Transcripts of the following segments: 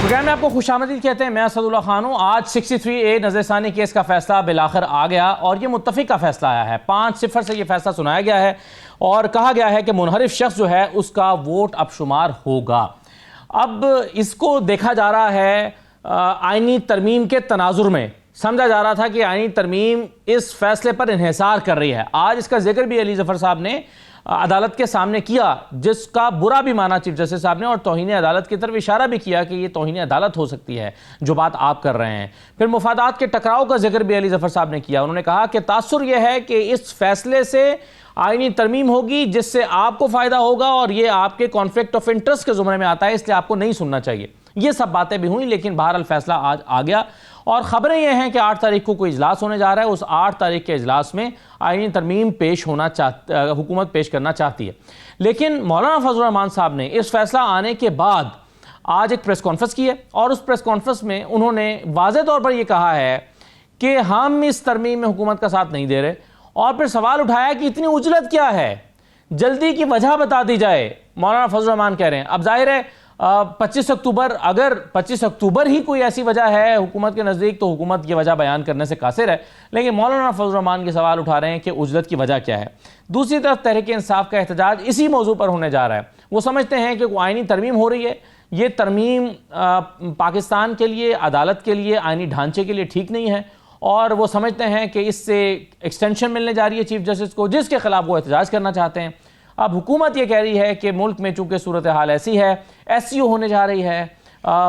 Programme में आपको खुशामदीद कहते हैं। मैं असदुल्ला खान हूँ। आज 63A नज़रसानी केस का फैसला बिलाखिर आ गया और ये मुत्तफ़िक का फैसला आया है। 5-0 से ये फैसला सुनाया गया है और कहा गया है कि मुनहरिफ शख्स जो है उसका वोट अब शुमार होगा। अब इसको देखा जा रहा है आइनी तरमीम के तनाजुर में। समझा जा रहा था कि आइनी तरमीम इस फैसले पर इन्हिसार कर रही है। आज इसका जिक्र भी अली ज़फ़र साहब ने अदालत के सामने किया, जिसका बुरा भी माना चीफ जस्टिस साहब ने और तौहीन अदालत की तरफ इशारा भी किया कि ये तौहीन अदालत हो सकती है जो बात आप कर रहे हैं। फिर मुफादात के टकराव का जिक्र भी अली ज़फ़र साहब ने किया। उन्होंने कहा कि तासुर यह है कि इस फैसले से आईनी तरमीम होगी जिससे आपको फ़ायदा होगा और ये आपके कॉन्फ्लिक्ट ऑफ इंटरेस्ट के ज़ुमरे में आता है, इसलिए आपको नहीं सुनना चाहिए। ये सब बातें भी हुई, लेकिन बहरहाल फैसला आज आ गया और ख़बरें यह हैं कि 8 तारीख को कोई इजलास होने जा रहा है। उस 8 तारीख के इजलास में आईनी तरमीम हुकूमत पेश करना चाहती है। लेकिन मौलाना फजल रहमान साहब ने इस फैसला आने के बाद आज एक प्रेस कॉन्फ्रेंस की है और उस प्रेस कॉन्फ्रेंस में उन्होंने वाज़ेह तौर पर यह कहा है कि हम इस तरमीम में हुकूमत का साथ नहीं दे रहे और फिर सवाल उठाया कि इतनी उजलत क्या है, जल्दी की वजह बता दी जाए। मौलाना फजल रहमान कह रहे हैं अब जाहिर है 25 अक्टूबर, अगर 25 अक्टूबर ही कोई ऐसी वजह है हुकूमत के नज़दीक तो हुकूमत की वजह बयान करने से कासिर है। लेकिन मौलाना फजल रहमान के सवाल उठा रहे हैं कि उजलत की वजह क्या है। दूसरी तरफ तहरीक इंसाफ का एहतजाज इसी मौजू पर होने जा रहा है। वो समझते हैं कि आइनी तरमीम हो रही है, ये तरमीम पाकिस्तान के लिए, अदालत के लिए, आइनी ढांचे के लिए ठीक नहीं है और वो समझते हैं कि इससे एक्सटेंशन मिलने जा रही है चीफ जस्टिस को, जिसके खिलाफ वो एहतजाज करना चाहते हैं। अब हुकूमत ये कह रही है कि मुल्क में चूंकि सूरत हाल ऐसी है, SCO होने जा रही है,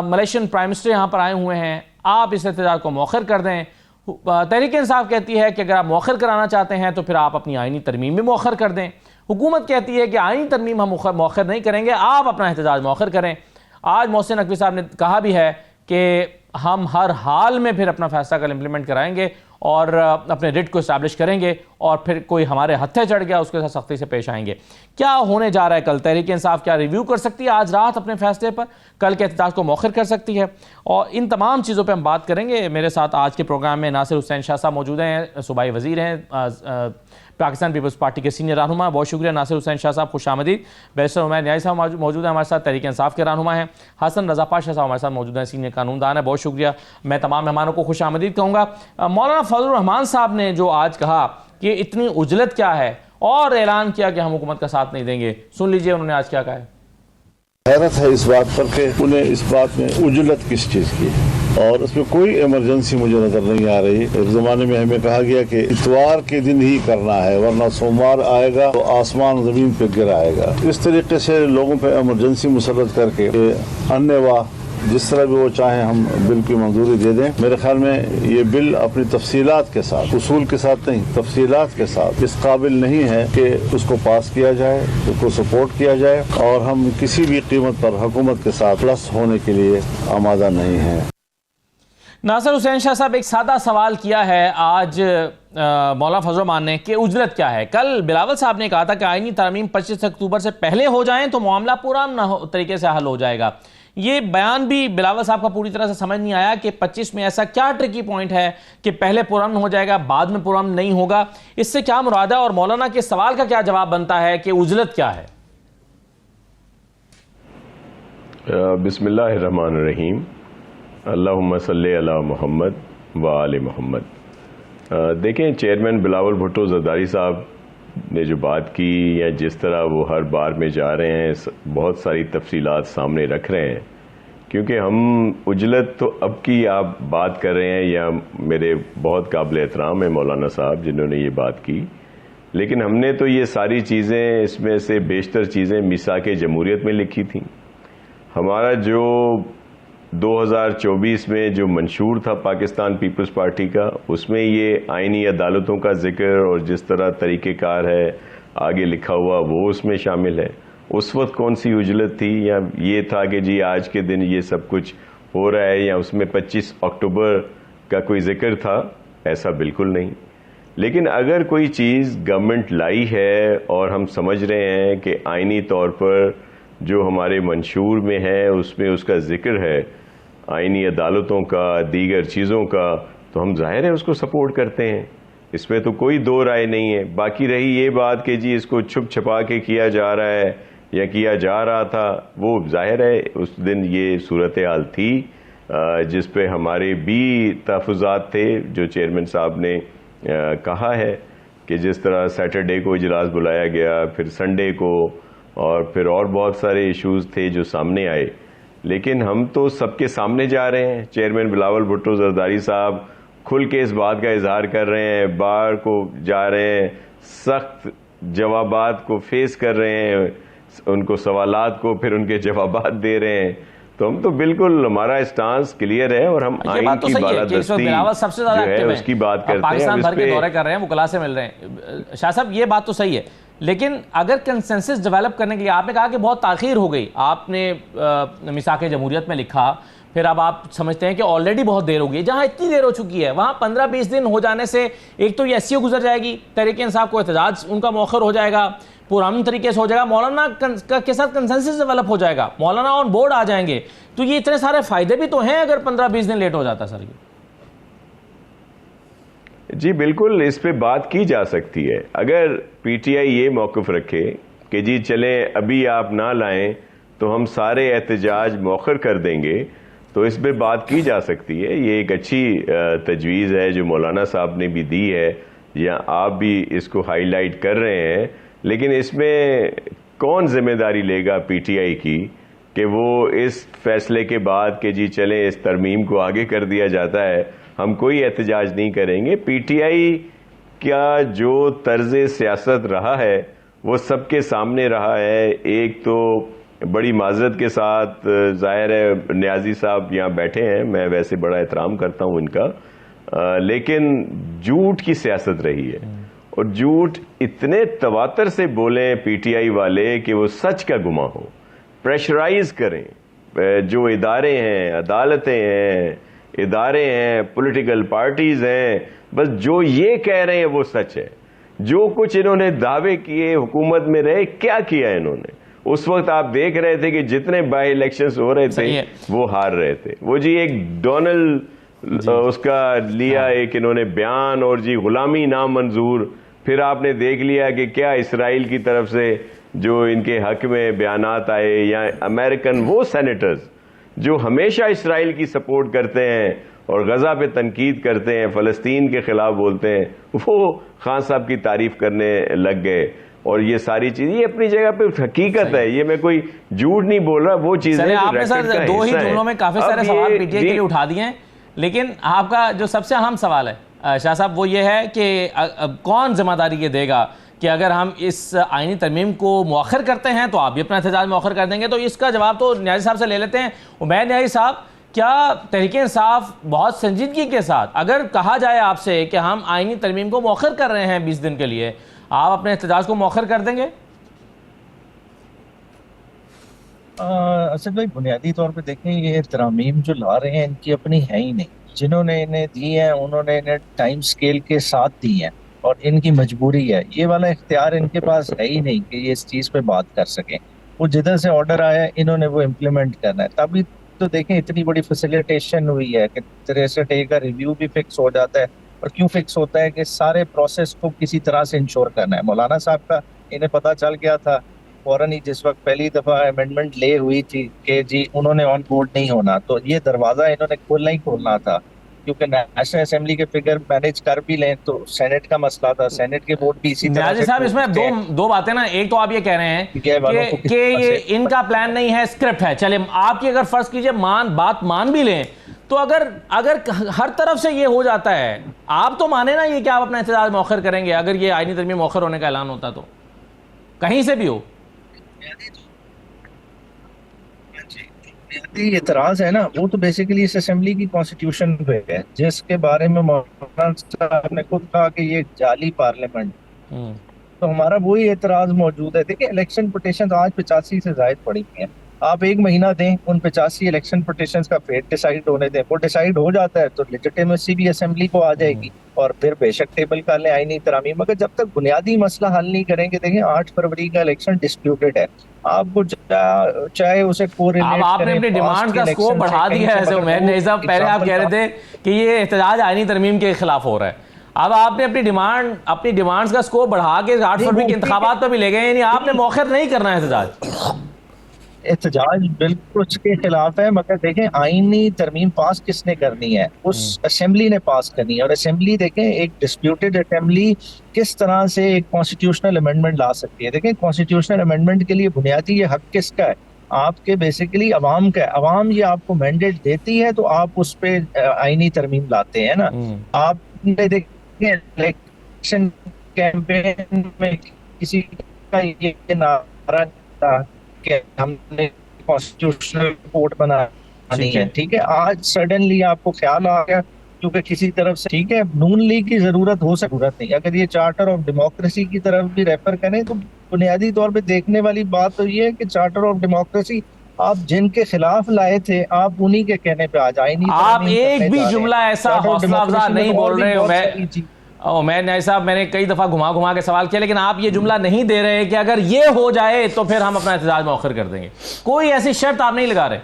मलेशियन प्राइम मिनिस्टर यहाँ पर आए हुए हैं, आप इस एहतजाज को मौखर कर दें। तहरीक इंसाफ कहती है कि अगर आप मौखर कराना चाहते हैं तो फिर आप अपनी आइनी तरमीम भी मौखर कर दें। हुकूमत कहती है कि आइनी तरमीम हम मौखर नहीं करेंगे, आप अपना एहतजाज मौखर करें। आज मोहसिन नकवी साहब ने कहा भी है कि हम हर हाल में फिर अपना फैसला कल इम्प्लीमेंट कराएंगे और अपने रिट को इस्टेब्लिश करेंगे और फिर कोई हमारे हत्थे चढ़ गया उसके साथ सख्ती से पेश आएंगे। क्या होने जा रहा है कल? तहरीक इंसाफ क्या रिव्यू कर सकती है आज रात अपने फैसले पर, कल के एहतजाज को मौखर कर सकती है? और इन तमाम चीज़ों पर हम बात करेंगे। मेरे साथ आज के प्रोग्राम में नासिर हुसैन शाह साहब मौजूद हैं, सूबाई वज़ीर हैं, पाकिस्तान पीपल्स पार्टी के सीनियर रहनुमा। बहुत शुक्रिया नासिर हुसैन शाह साहब, खुशामदीद। बैरिस्टर उमैर न्याई साहब मौजूद हैं हमारे साथ, तहरीक इंसाफ के रहनुमा हैं। हसन रज़ा पाशा साहब हमारे साथ मौजूद हैं, सीनियर कानूनदान है। बहुत शुक्रिया। मैं तमाम मेहमानों को खुशामदीद कहूँगा। मौलाना फजल रहमान साहब ने जो आज कहा कि इतनी उजलत क्या है और ऐलान किया कि हम हुकूमत का साथ नहीं देंगे, सुन लीजिए उन्होंने आज क्या कहा है। हैरत है इस बात पर कि उन्हें इस बात में उजलत किस चीज़ की और उसमें कोई इमरजेंसी मुझे नजर नहीं आ रही। एक ज़माने में हमें कहा गया कि इतवार के दिन ही करना है वरना सोमवार आएगा तो आसमान ज़मीन पे गिर आएगा। इस तरीके से लोगों पे इमरजेंसी मुसल्लत करके अन्यवा जिस तरह भी वो चाहें हम बिल की मंजूरी दे दें। मेरे ख्याल में ये बिल अपनी तफसीलात के साथ, उसूल के साथ नहीं, तफसीलात के साथ इस काबिल नहीं है कि उसको पास किया जाए, उसको सपोर्ट किया जाए और हम किसी भी कीमत पर हुकूमत के साथ प्लस होने के लिए आमादा नहीं है। नासिर हुसैन शाह साहब, एक सादा सवाल किया है आज मौलाना फजल रहमान ने कि उजलत क्या है। कल बिलावल साहब ने कहा था कि आइनी तरमीम 25 अक्टूबर से पहले हो जाएं तो मामला पूरा तरीके से हल हो जाएगा। ये बयान भी बिलावल साहब का पूरी तरह से समझ नहीं आया कि 25 में ऐसा क्या ट्रिकी पॉइंट है कि पहले पुरअमन हो जाएगा बाद में पुरअमन नहीं होगा, इससे क्या मुराद है और मौलाना के सवाल का क्या जवाब बनता है कि उजलत क्या है? बिस्मिल्लाहिर्रहमानिर्रहीम, अल्लाहुम्मा सल्ली अला मुहम्मद व आले मुहम्मद। देखें, चेयरमैन बिलावल भुट्टो ज़रदारी साहब ने जो बात की या जिस तरह वो हर बार में जा रहे हैं, बहुत सारी तफसीलात सामने रख रहे हैं। क्योंकि हम उजलत तो अब की आप बात कर रहे हैं या मेरे बहुत काबिल एहतराम है मौलाना साहब जिन्होंने ये बात की, लेकिन हमने तो ये सारी चीज़ें, इसमें से बेशतर चीज़ें मीसाक जमहूरियत में लिखी थी। हमारा जो 2024 में जो मंशूर था पाकिस्तान पीपल्स पार्टी का, उसमें ये आइनी अदालतों का जिक्र और जिस तरह तरीक़ेकार है आगे लिखा हुआ वो उसमें शामिल है। उस वक्त कौन सी उजलत थी या ये था कि जी आज के दिन ये सब कुछ हो रहा है, या उसमें 25 अक्टूबर का कोई जिक्र था? ऐसा बिल्कुल नहीं। लेकिन अगर कोई चीज़ गवर्नमेंट लाई है और हम समझ रहे हैं कि आइनी तौर पर जो हमारे मंशूर में है उसमें उसका जिक्र है आइनी अदालतों का, दीगर चीज़ों का, तो हम जाहिर है उसको सपोर्ट करते हैं। इसमें तो कोई दो राय नहीं है। बाकी रही ये बात कि जी इसको छुप छुपा के किया जा रहा है या किया जा रहा था, वो जाहिर है उस दिन ये सूरत हाल थी जिस पे हमारे भी तहफ़्फ़ुज़ात थे। जो चेयरमैन साहब ने कहा है कि जिस तरह सैटरडे को इजलास बुलाया गया, फिर संडे को, और फिर और बहुत सारे इश्यूज़ थे जो सामने आए, लेकिन हम तो सबके सामने जा रहे हैं। चेयरमैन बिलावल भुट्टो जरदारी साहब खुल के इस बात का इजहार कर रहे हैं, बार को जा रहे हैं, सख्त जवाबात को फेस कर रहे हैं, उनको सवालात को फिर उनके जवाबात दे रहे हैं। तो हम तो बिल्कुल, हमारा स्टांस क्लियर है और हम आइन की बालादस्ती सबसे ज्यादा जो है उसकी बात करते हैं। पाकिस्तान भर के दौरे कर रहे हैं, वकला से मिल रहे हैं। शाह साहब, ये बात तो सही है, लेकिन अगर कंसेंसस डेवलप करने के लिए, आपने कहा कि बहुत ताख़ीर हो गई, आपने मिसाक़े जमहूरियत में लिखा, फिर अब आप समझते हैं कि ऑलरेडी बहुत देर हो गई। जहां इतनी देर हो चुकी है वहां 15-20 दिन हो जाने से एक तो ये एससीओ गुजर जाएगी, तहरीक इंसाफ को एहतजाज उनका मौखर हो जाएगा, पुरानी तरीके से हो जाएगा, मौलाना के साथ कंसेंसस डेवलप हो जाएगा, मौलाना ऑन बोर्ड आ जाएंगे। तो ये इतने सारे फायदे भी तो हैं अगर 15-20 दिन लेट हो जाता सर। जी बिल्कुल, इस पे बात की जा सकती है। अगर पीटीआई ये मौक़िफ़ रखे कि जी चले अभी आप ना लाएं तो हम सारे एहतजाज मौखर कर देंगे, तो इस पे बात की जा सकती है। ये एक अच्छी तजवीज़ है जो मौलाना साहब ने भी दी है, या आप भी इसको हाईलाइट कर रहे हैं। लेकिन इसमें कौन जिम्मेदारी लेगा पीटीआई की कि वो इस फैसले के बाद कि जी चलें इस तरमीम को आगे कर दिया जाता है, हम कोई एहतजाज नहीं करेंगे। पीटीआई का जो तर्ज सियासत रहा है वो सबके सामने रहा है। एक तो बड़ी माजरत के साथ, जाहिर है न्याजी साहब यहाँ बैठे हैं, मैं वैसे बड़ा एहतराम करता हूँ इनका, लेकिन झूठ की सियासत रही है, और झूठ इतने तवातर से बोले पीटीआई वाले कि वो सच का गुमा हो, प्रेशराइज करें। जो इदारे हैं, अदालतें हैं, इदारे हैं, पॉलिटिकल पार्टीज हैं, बस जो ये कह रहे हैं वो सच है। जो कुछ इन्होंने दावे किए, हुकूमत में रहे, क्या किया इन्होंने? उस वक्त आप देख रहे थे कि जितने बाई इलेक्शंस हो रहे थे वो हार रहे थे। वो जी एक डोनाल्ड उसका लिया एक इन्होंने बयान, और जी गुलामी नामंजूर। फिर आपने देख लिया कि क्या इसराइल की तरफ से जो इनके हक में बयानात आए, या अमेरिकन वो सेनेटर्स जो हमेशा इसराइल की सपोर्ट करते हैं और गजा पे तनकीद करते हैं, फ़लस्तीन के खिलाफ बोलते हैं, वो खान साहब की तारीफ करने लग गए। और ये सारी चीज ये अपनी जगह पे हकीकत है, ये मैं कोई झूठ नहीं बोल रहा। वो चीजें आपने सर दो ही जुमलों में काफी सारे सवाल पीटीआई के लिए उठा दिए हैं, लेकिन आपका जो सबसे अहम सवाल है शाह साहब वो ये है कि कौन जिम्मेदारी ये देगा कि अगर हम इस आईनी तरमीम को मौखर करते हैं तो आप भी अपना एहतजाज मौखर कर देंगे। तो इसका जवाब तो न्याजी साहब से ले लेते हैं। उमैर न्याजी साहब, क्या तहरीक इंसाफ बहुत संजीदगी के साथ अगर कहा जाए आपसे कि हम आईनी तरमीम को मौखर कर रहे हैं 20 दिन के लिए, आप अपने एहतजाज को मौखर कर देंगे? असद भाई, बुनियादी तौर पे देखें, ये तरमीम जो ला रहे हैं इनकी अपनी है ही नहीं। जिन्होंने इन्हें दी है उन्होंने इन्हें टाइम स्केल के साथ दी है और इनकी मजबूरी है। ये वाला इख्तियार इनके पास है ही नहीं कि ये इस चीज़ पे बात कर सकें। वो जिधर से ऑर्डर आया इन्होंने वो इम्प्लीमेंट करना है। तभी तो देखें इतनी बड़ी फैसिलिटेशन हुई है कि 63A का रिव्यू भी फिक्स हो जाता है। और क्यों फिक्स होता है कि सारे प्रोसेस को किसी तरह से इंश्योर करना है। मौलाना साहब का इन्हें पता चल गया था फौरन ही, जिस वक्त पहली दफ़ा अमेंडमेंट ले हुई थी कि जी उन्होंने ऑन बोर्ड नहीं होना, तो ये दरवाज़ा इन्होंने खोलना ही खोलना था। क्योंकि नेशनल असेंबली के फिगर मैनेज कर भी लें तो सेनेट का मसला था, सेनेट के वोट भी इसी तरह से। साहब, इसमें दो बातें ना, एक तो आप ये कह रहे हैं कि ये इनका प्लान नहीं है, स्क्रिप्ट है। चले आपकी अगर फर्ज कीजिए बात मान भी लें, तो अगर हर तरफ से ये हो जाता है, आप तो माने ना ये कि आप अपना एहतजाज मौखर करेंगे अगर ये आईनी तरमीम मौखर होने का ऐलान होता, तो कहीं से भी हो। एतराज है ना, वो तो बेसिकली इस असेंबली की कॉन्स्टिट्यूशन पे है, जिसके बारे में मौलाना साहब ने खुद कहा कि ये जाली पार्लियामेंट। तो हमारा वही एतराज मौजूद है। देखिए, इलेक्शन पिटीशन आज 85 से जायद पड़ी हैं। आप एक महीना दें, उन 85 इलेक्शन पिटीशंस का फेट डिसाइड होने दें। वो डिसाइड हो जाता है तो लेजिटिमेसी भी असेंबली को आ जाएगी और फिर बेशक टेबल कर लें आईनी तरामीम। मगर जब तक बुनियादी मसला हल नहीं करेंगे, देखें 8 फरवरी का इलेक्शन डिस्प्यूटेड है। आपको चाहे उसे कोरिलेट आपने अपनी डिमांड का स्कोप बढ़ा दिया है। पहले आप कह रहे थे कि ये एहतजाज आईनी तरमीम के खिलाफ हो रहा है, अब आपने अपनी डिमांड्स का स्कोप बढ़ा के 8 फरवरी के इंतखाबात पर भी ले गए, यानी आपने मौखर नहीं करना है एहतजाज बिल्कुल उसके खिलाफ है, मगर देखें आईनी तरमीम पास किसने करनी है, उस असेंबली ने पास करनी है। और असेंबली देखें, एक डिस्प्यूटेड असेंबली किस तरह से एक कॉन्स्टिट्यूशनल अमेंडमेंट ला सकती है। देखें कॉन्स्टिट्यूशनल अमेंडमेंट के लिए बुनियादी ये हक किसका है, आपके बेसिकली अवाम का है। अवाम ये आपको मैंडेट देती है तो आप उस पर आईनी तरमीम लाते हैं ना। आपने देखें इलेक्शन कैंपेन में किसी का ये नारा था कि हमने कॉन्स्टिट्यूशनल कोर्ट बनानी है, ठीक है। आज सडनली आपको ख्याल आ गया क्योंकि किसी तरफ से, ठीक है, नून लीग की जरूरत नहीं। अगर ये चार्टर ऑफ डेमोक्रेसी की तरफ भी रेफर करें तो बुनियादी तौर पे देखने वाली बात तो ये है कि चार्टर ऑफ डेमोक्रेसी आप जिनके खिलाफ लाए थे, आप उन्हीं के कहने पे आ जाए। आप एक भी जुमला ऐसा हौसला अफजा नहीं बोल रहे हो। मैं न्याय साहब, मैंने कई दफा घुमा के सवाल किया, लेकिन आप ये जुमला नहीं दे रहे कि अगर ये हो जाए तो फिर हम अपना एहतजाज मौखर कर देंगे। कोई ऐसी शर्त आप नहीं लगा रहे।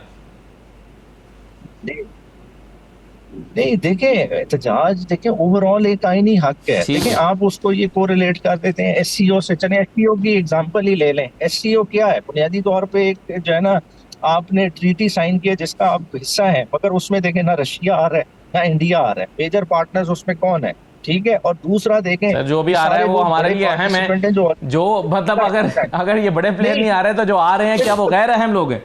नहीं देखें, एहतजाज देखें ओवरऑल एक आईनी हक है। देखें आप उसको ये कोरिलेट कर देते हैं एससीओ से। चले एससीओ की एग्जांपल ही ले लें। एससीओ क्या है? बुनियादी तौर पे एक जो है ना, आपने ट्रीटी साइन किया जिसका आप हिस्सा है, मगर उसमें देखें ना रशिया आ रहा है ना इंडिया आ रहा है। मेजर पार्टनर्स उसमें कौन है, ठीक है। और दूसरा देखें सर, जो भी आ रहा है वो हमारे लिए अहम है। जो मतलब अगर ये बड़े प्लेयर नहीं आ रहे तो जो आ रहे हैं क्या वो गैर अहम लोग हैं?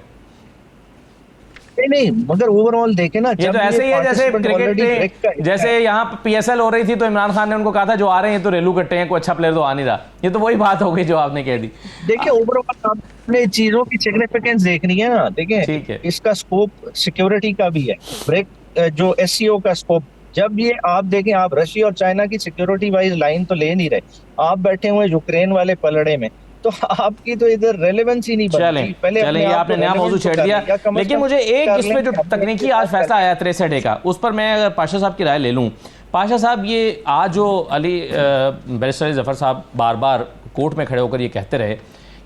नहीं, मगर ओवरऑल देखें ना, ये तो ऐसे ही है जैसे क्रिकेट में, जैसे यहाँ पीएसएल हो रही थी तो इमरान खान ने उनको कहा था जो आ रहे हैं तो रेलू कट्टे हैं, कोई अच्छा प्लेयर तो आ नहीं रहा। ये तो वही बात हो गई जो आपने कह दी। देखिए ओवरऑल आपने चीजों की सिग्निफिकेंस देखनी है ना। देखिए इसका स्कोप सिक्योरिटी का भी है, ब्रेक जो एससीओ का स्कोप। जब ये आप देखें, आप रशिया और चाइना की सिक्योरिटी वाइज लाइन तो ले नहीं रहे, आप बैठे हुए यूक्रेन वाले पलड़े में, तो आपकी तो इधर रेलेवेंस ही नहीं बनती। पहले ये आपने नया मौजूद छेड़ दिया। लेकिन मुझे एक इसमें जो तकनीकी आज फैसला आया 63 का, उस पर मैं अगर पाशा साहब की राय ले लूं। पाशा साहब, ये आज जो बैरिस्टर जफर साहब बार बार कोर्ट में खड़े होकर ये कहते रहे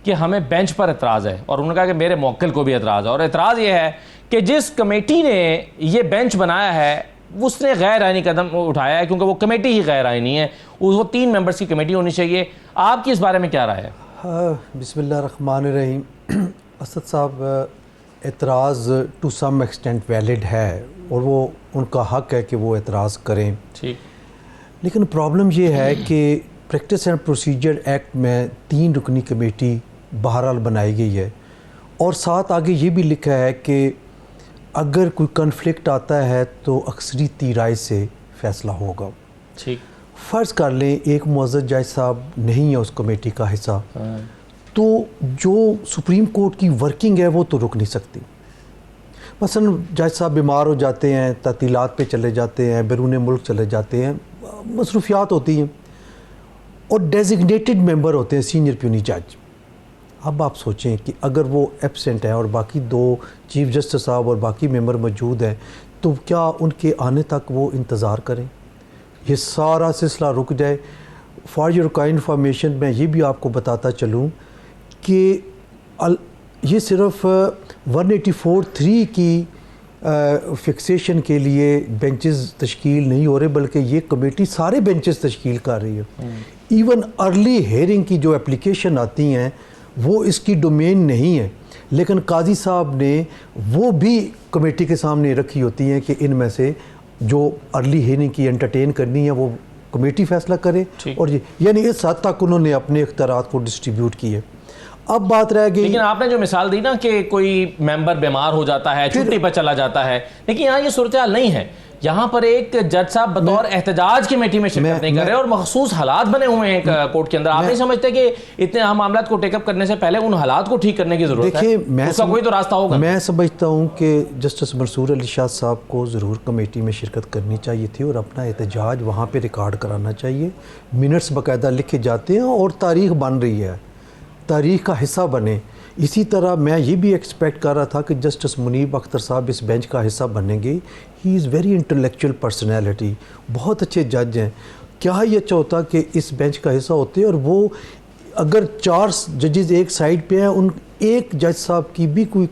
कि हमें बेंच पर एतराज़ है, और उन्होंने कहा कि मेरे मौक्किल को भी एतराज़ है, और एतराज़ ये है कि जिस कमेटी ने ये बेंच बनाया है उसने गैर आइनी कदम उठाया है, क्योंकि वो कमेटी ही गैर आइनी है। वो 3 मेंबर्स की कमेटी होनी चाहिए। आपकी इस बारे में क्या राय है? बिस्मिल्लाहिर्रहमानिर्रहीम। असद साहब, एतराज़ टू सम एक्सटेंट वैलिड है और वो उनका हक है कि वो एतराज़ करें, ठीक। लेकिन प्रॉब्लम ये है कि प्रैक्टिस एंड प्रोसीजर एक्ट में 3 रुकनी कमेटी बहरहाल बनाई गई है, और साथ आगे ये भी लिखा है कि अगर कोई कन्फ्लिक्ट आता है तो अक्सरीती राय से फ़ैसला होगा, ठीक। फ़र्ज़ कर लें एक मुअज़्ज़ज़ जज साहब नहीं है उस कमेटी का हिस्सा, तो जो सुप्रीम कोर्ट की वर्किंग है वो तो रुक नहीं सकती। मसलन जज साहब बीमार हो जाते हैं, तातीलात पे चले जाते हैं, बैरून मुल्क चले जाते हैं, मसरूफियात होती हैं, और डेजिग्नेटेड मेंबर होते हैं सीनियर प्यूनी जज। अब आप सोचें कि अगर वो एब्सेंट है और बाकी 2 चीफ जस्टिस साहब और बाकी मेंबर मौजूद हैं, तो क्या उनके आने तक वो इंतज़ार करें? ये सारा सिलसिला रुक जाए। फॉर योर काइंड इन्फॉर्मेशन मैं ये भी आपको बताता चलूँ कि ये सिर्फ 184(3) की फिक्सेशन के लिए बेंचेस तश्कील नहीं हो रहे, बल्कि ये कमेटी सारे बेंचेस तश्कील कर रही है। इवन अर्ली हेयरिंग की जो एप्लीकेशन आती हैं वो इसकी डोमेन नहीं है, लेकिन काजी साहब ने वो भी कमेटी के सामने रखी होती हैं कि इनमें से जो अर्ली हेयरिंग की एंटरटेन करनी है वो कमेटी फैसला करे, और ये यानी इस हद तक उन्होंने अपने इख्तियारात को डिस्ट्रीब्यूट किए। अब बात रह गई, लेकिन आपने जो मिसाल दी ना कि कोई मेंबर बीमार हो जाता है, छुट्टी पर चला जाता है, लेकिन यहाँ ये सूरत हाल नहीं है। यहाँ पर एक जज साहब बतौर एहतजाज कमेटी में शिरकत नहीं कर रहे और मखसूस हालात बने हुए हैं कोर्ट के अंदर। आप नहीं समझते कि इतने अहम मामला को टेकअप करने से पहले उन हालात को ठीक करने की जरूरत है? उसका कोई तो रास्ता होगा। मैं समझता हूँ कि जस्टिस मंसूर अली शाह साहब को ज़रूर कमेटी में शिरकत करनी चाहिए थी और अपना एहतजाज वहाँ पर रिकॉर्ड कराना चाहिए। मिनट्स बाकायदा लिखे जाते हैं और तारीख बन रही है, तारीख का हिस्सा बने। इसी तरह मैं ये भी एक्सपेक्ट कर रहा था कि जस्टिस मुनीब अख्तर साहब इस बेंच का हिस्सा बनेंगे। He is very intellectual personality, बहुत अच्छे जज हैं। क्या ये अच्छा होता कि इस बेंच का हिस्सा होते और वो अगर 4 जजेस एक साइड पे हैं, उन एक जज साहब की भी कोई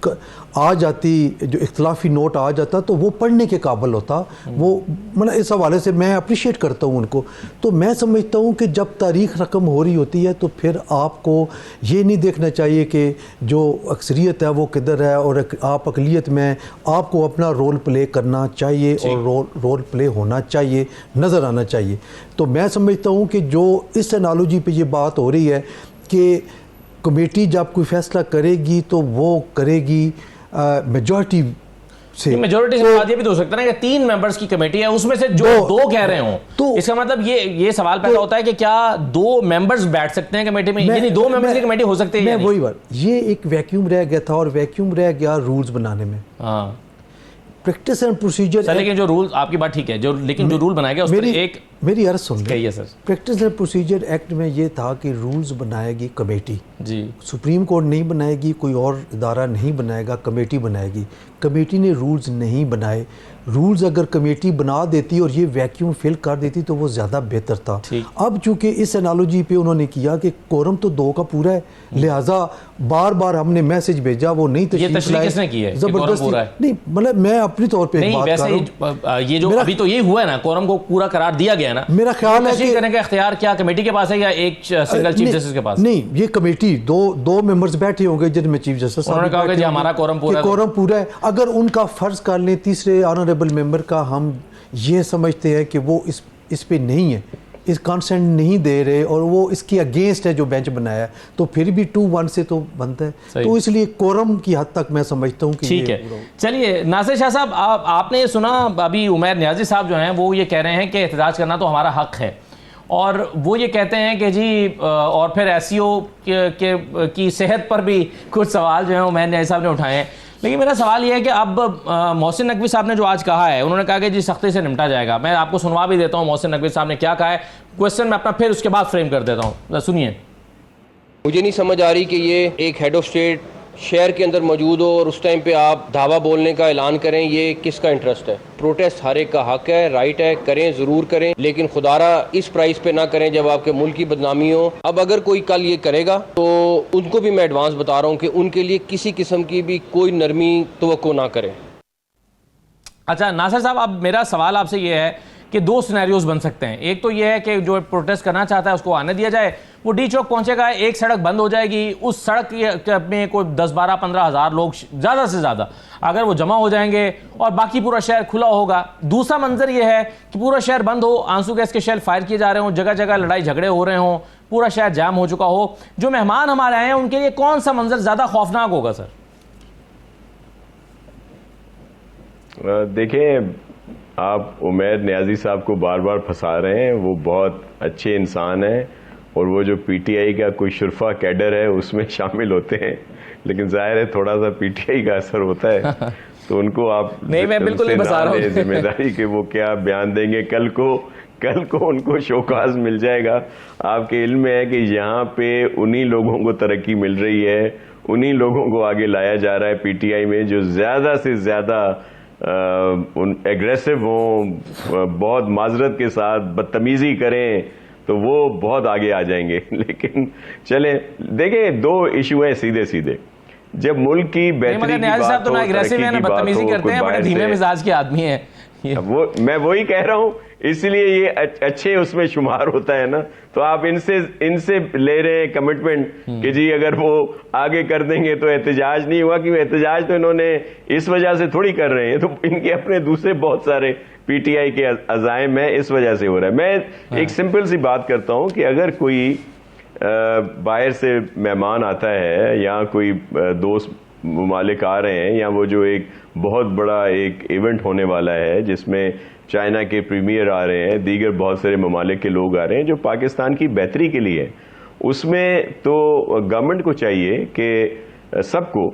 आ जाती, जो इख्तलाफी नोट आ जाता तो वो पढ़ने के काबिल होता। वो मतलब इस हवाले से मैं अप्रिशिएट करता हूँ उनको। तो मैं समझता हूँ कि जब तारीख रकम हो रही होती है तो फिर आपको ये नहीं देखना चाहिए कि जो अक्सरियत है वो किधर है और आप अकलियत में, आपको अपना रोल प्ले करना चाहिए और रोल प्ले होना चाहिए, नज़र आना चाहिए। तो मैं समझता हूँ कि जो इस एनालॉजी पे ये बात हो रही है कि कमेटी जब कोई फैसला करेगी तो वो करेगी मेजॉरिटी से। मेजॉरिटी से बात ये भी तो हो सकता है ना कि 3 मेंबर्स की कमेटी है, उसमें से जो 2 कह रहे हो, तो इसका मतलब ये सवाल पैदा होता है कि क्या 2 मेंबर्स बैठ सकते हैं कमेटी में, यानी 2 मेंबर्स की कमेटी हो सकती है? मैं वही बात, ये एक वैक्यूम रह गया था और वैक्यूम रह गया रूल्स बनाने में। हाँ, प्रैक्टिस एंड प्रोसीजर। लेकिन जो रूल, आपकी बात ठीक है, लेकिन जो रूल बनाया गया उस पर एक मेरी अर्ज सुन कहिए sir. Practice and procedure act में ये था कि रूल्स बनाएगी कमेटी जी, सुप्रीम कोर्ट नहीं बनाएगी, कोई और इदारा नहीं बनाएगा, कमेटी बनाएगी। कमेटी ने रूल्स नहीं बनाए। रूल्स अगर कमेटी बना देती और ये वैक्यूम फिल कर देती तो वो ज़्यादा बेहतर था। अब चूंकि इस एनालॉजी पे उन्होंने किया कि कोरम तो 2 का पूरा है, लिहाजा बार बार हमने मैसेज भेजा, वो नहीं किसने की है? जबरदस्ती नहीं, मतलब मैं अपनी तौर पे नहीं, वैसे ये जो अभी तो ये हुआ है ना, कोरम को पूरा करार दिया गया ना, मेरा ख्याल है कि करने का इख्तियार क्या कमेटी के पास है या एक सिंगल चीफ जस्टिस के पास? नहीं, ये कमेटी दो मेंबर्स बैठे होंगे जिनमें चीफ जस्टिस उन्होंने कहा कि जी हमारा कोरम पूरा है। अगर उनका फर्ज कर लें तीसरे ऑनरेबल मेंबर का, हम ये समझते हैं कि वो इस पे नहीं है, इस कंसेंट नहीं दे रहे और वो इसके अगेंस्ट है जो बेंच बनाया है, तो फिर भी 2-1 से तो बनता है। तो इसलिए कोरम की हद तक मैं समझता हूँ कि ठीक है। चलिए नासिर शाह साहब, आपने ये सुना, अभी उमैर नियाजी साहब जो हैं वो ये कह रहे हैं कि एहतजाज करना तो हमारा हक है, और वो ये कहते हैं कि जी और फिर एसईओ की सेहत पर भी कुछ सवाल जो है उमैर नियाजी साहब ने उठाए हैं। लेकिन मेरा सवाल ये है कि अब मोहसिन नकवी साहब ने जो आज कहा है, उन्होंने कहा कि जी सख्ती से निपटा जाएगा। मैं आपको सुनवा भी देता हूँ मोहसिन नकवी साहब ने क्या कहा है। क्वेश्चन मैं अपना फिर उसके बाद फ्रेम कर देता हूँ, सुनिए। मुझे नहीं समझ आ रही कि ये एक हेड ऑफ स्टेट शहर के अंदर मौजूद हो और उस टाइम पे आप धावा बोलने का ऐलान करें, ये किसका इंटरेस्ट है? प्रोटेस्ट हर एक का हक है, राइट है, करें, ज़रूर करें, लेकिन खुदारा इस प्राइस पे ना करें जब आपके मुल्क की बदनामी हो। अब अगर कोई कल ये करेगा तो उनको भी मैं एडवांस बता रहा हूँ कि उनके लिए किसी किस्म की भी कोई नरमी तवक्को ना करें। अच्छा नासिर साहब, अब मेरा सवाल आपसे ये है कि 2 सिनेरियोज बन सकते हैं। एक तो ये है कि जो प्रोटेस्ट करना चाहता है उसको आने दिया जाए, वो डी चौक पहुंचेगा, एक सड़क बंद हो जाएगी, उस सड़क में कोई 10, 12, 15 हज़ार लोग ज़्यादा से ज़्यादा अगर वो जमा हो जाएंगे और बाकी पूरा शहर खुला होगा। दूसरा मंजर ये है कि पूरा शहर बंद हो, आंसू गैस के शेल फायर किए जा रहे हों, जगह जगह लड़ाई झगड़े हो रहे हों, पूरा शहर जाम हो चुका हो। जो मेहमान हमारे आए हैं उनके लिए कौन सा मंजर ज़्यादा खौफनाक होगा सर? देखें, आप उमैर नियाजी साहब को बार बार फंसा रहे हैं। वो बहुत अच्छे इंसान हैं और वो जो पीटीआई का कोई शुरफा कैडर है उसमें शामिल होते हैं, लेकिन जाहिर है थोड़ा सा पीटीआई का असर होता है, तो उनको आप नहीं, मैं बिल्कुल नहीं फंसा रहा हूं जिम्मेदारी कि वो क्या बयान देंगे। कल को उनको शोकाज मिल जाएगा। आपके इल्म में है कि यहाँ पे उन्हीं लोगों को तरक्की मिल रही है, उन्हीं लोगों को आगे लाया जा रहा है पीटीआई में जो ज्यादा से ज्यादा एग्रेसिव हों, बहुत माजरत के साथ बदतमीजी करें, तो वो बहुत आगे आ जाएंगे। लेकिन चले देखें, 2 इशू हैं सीधे सीधे। जब मुल्क की बेहतरी की बात हो, तरक्की की बात हो, बड़े धीमे मिजाज के आदमी हैं वो, मैं वही कह रहा हूं, इसलिए ये अच्छे उसमें शुमार होता है ना। तो आप इनसे ले रहे हैं कमिटमेंट कि जी अगर वो आगे कर देंगे तो एहतजाज नहीं हुआ, कि एहतजाज तो इन्होंने इस वजह से थोड़ी कर रहे हैं, तो इनके अपने दूसरे बहुत सारे पीटीआई के अज़ाइम है, इस वजह से हो रहा है। मैं एक सिंपल सी बात करता हूं कि अगर कोई बाहर से मेहमान आता है या कोई दोस्त ममालिक आ रहे हैं, या वो जो एक बहुत बड़ा एक इवेंट होने वाला है जिसमें चाइना के प्रीमियर आ रहे हैं, दीगर बहुत सारे ममालिक के लोग आ रहे हैं जो पाकिस्तान की बेहतरी के लिए, उसमें तो गवर्नमेंट को चाहिए कि सबको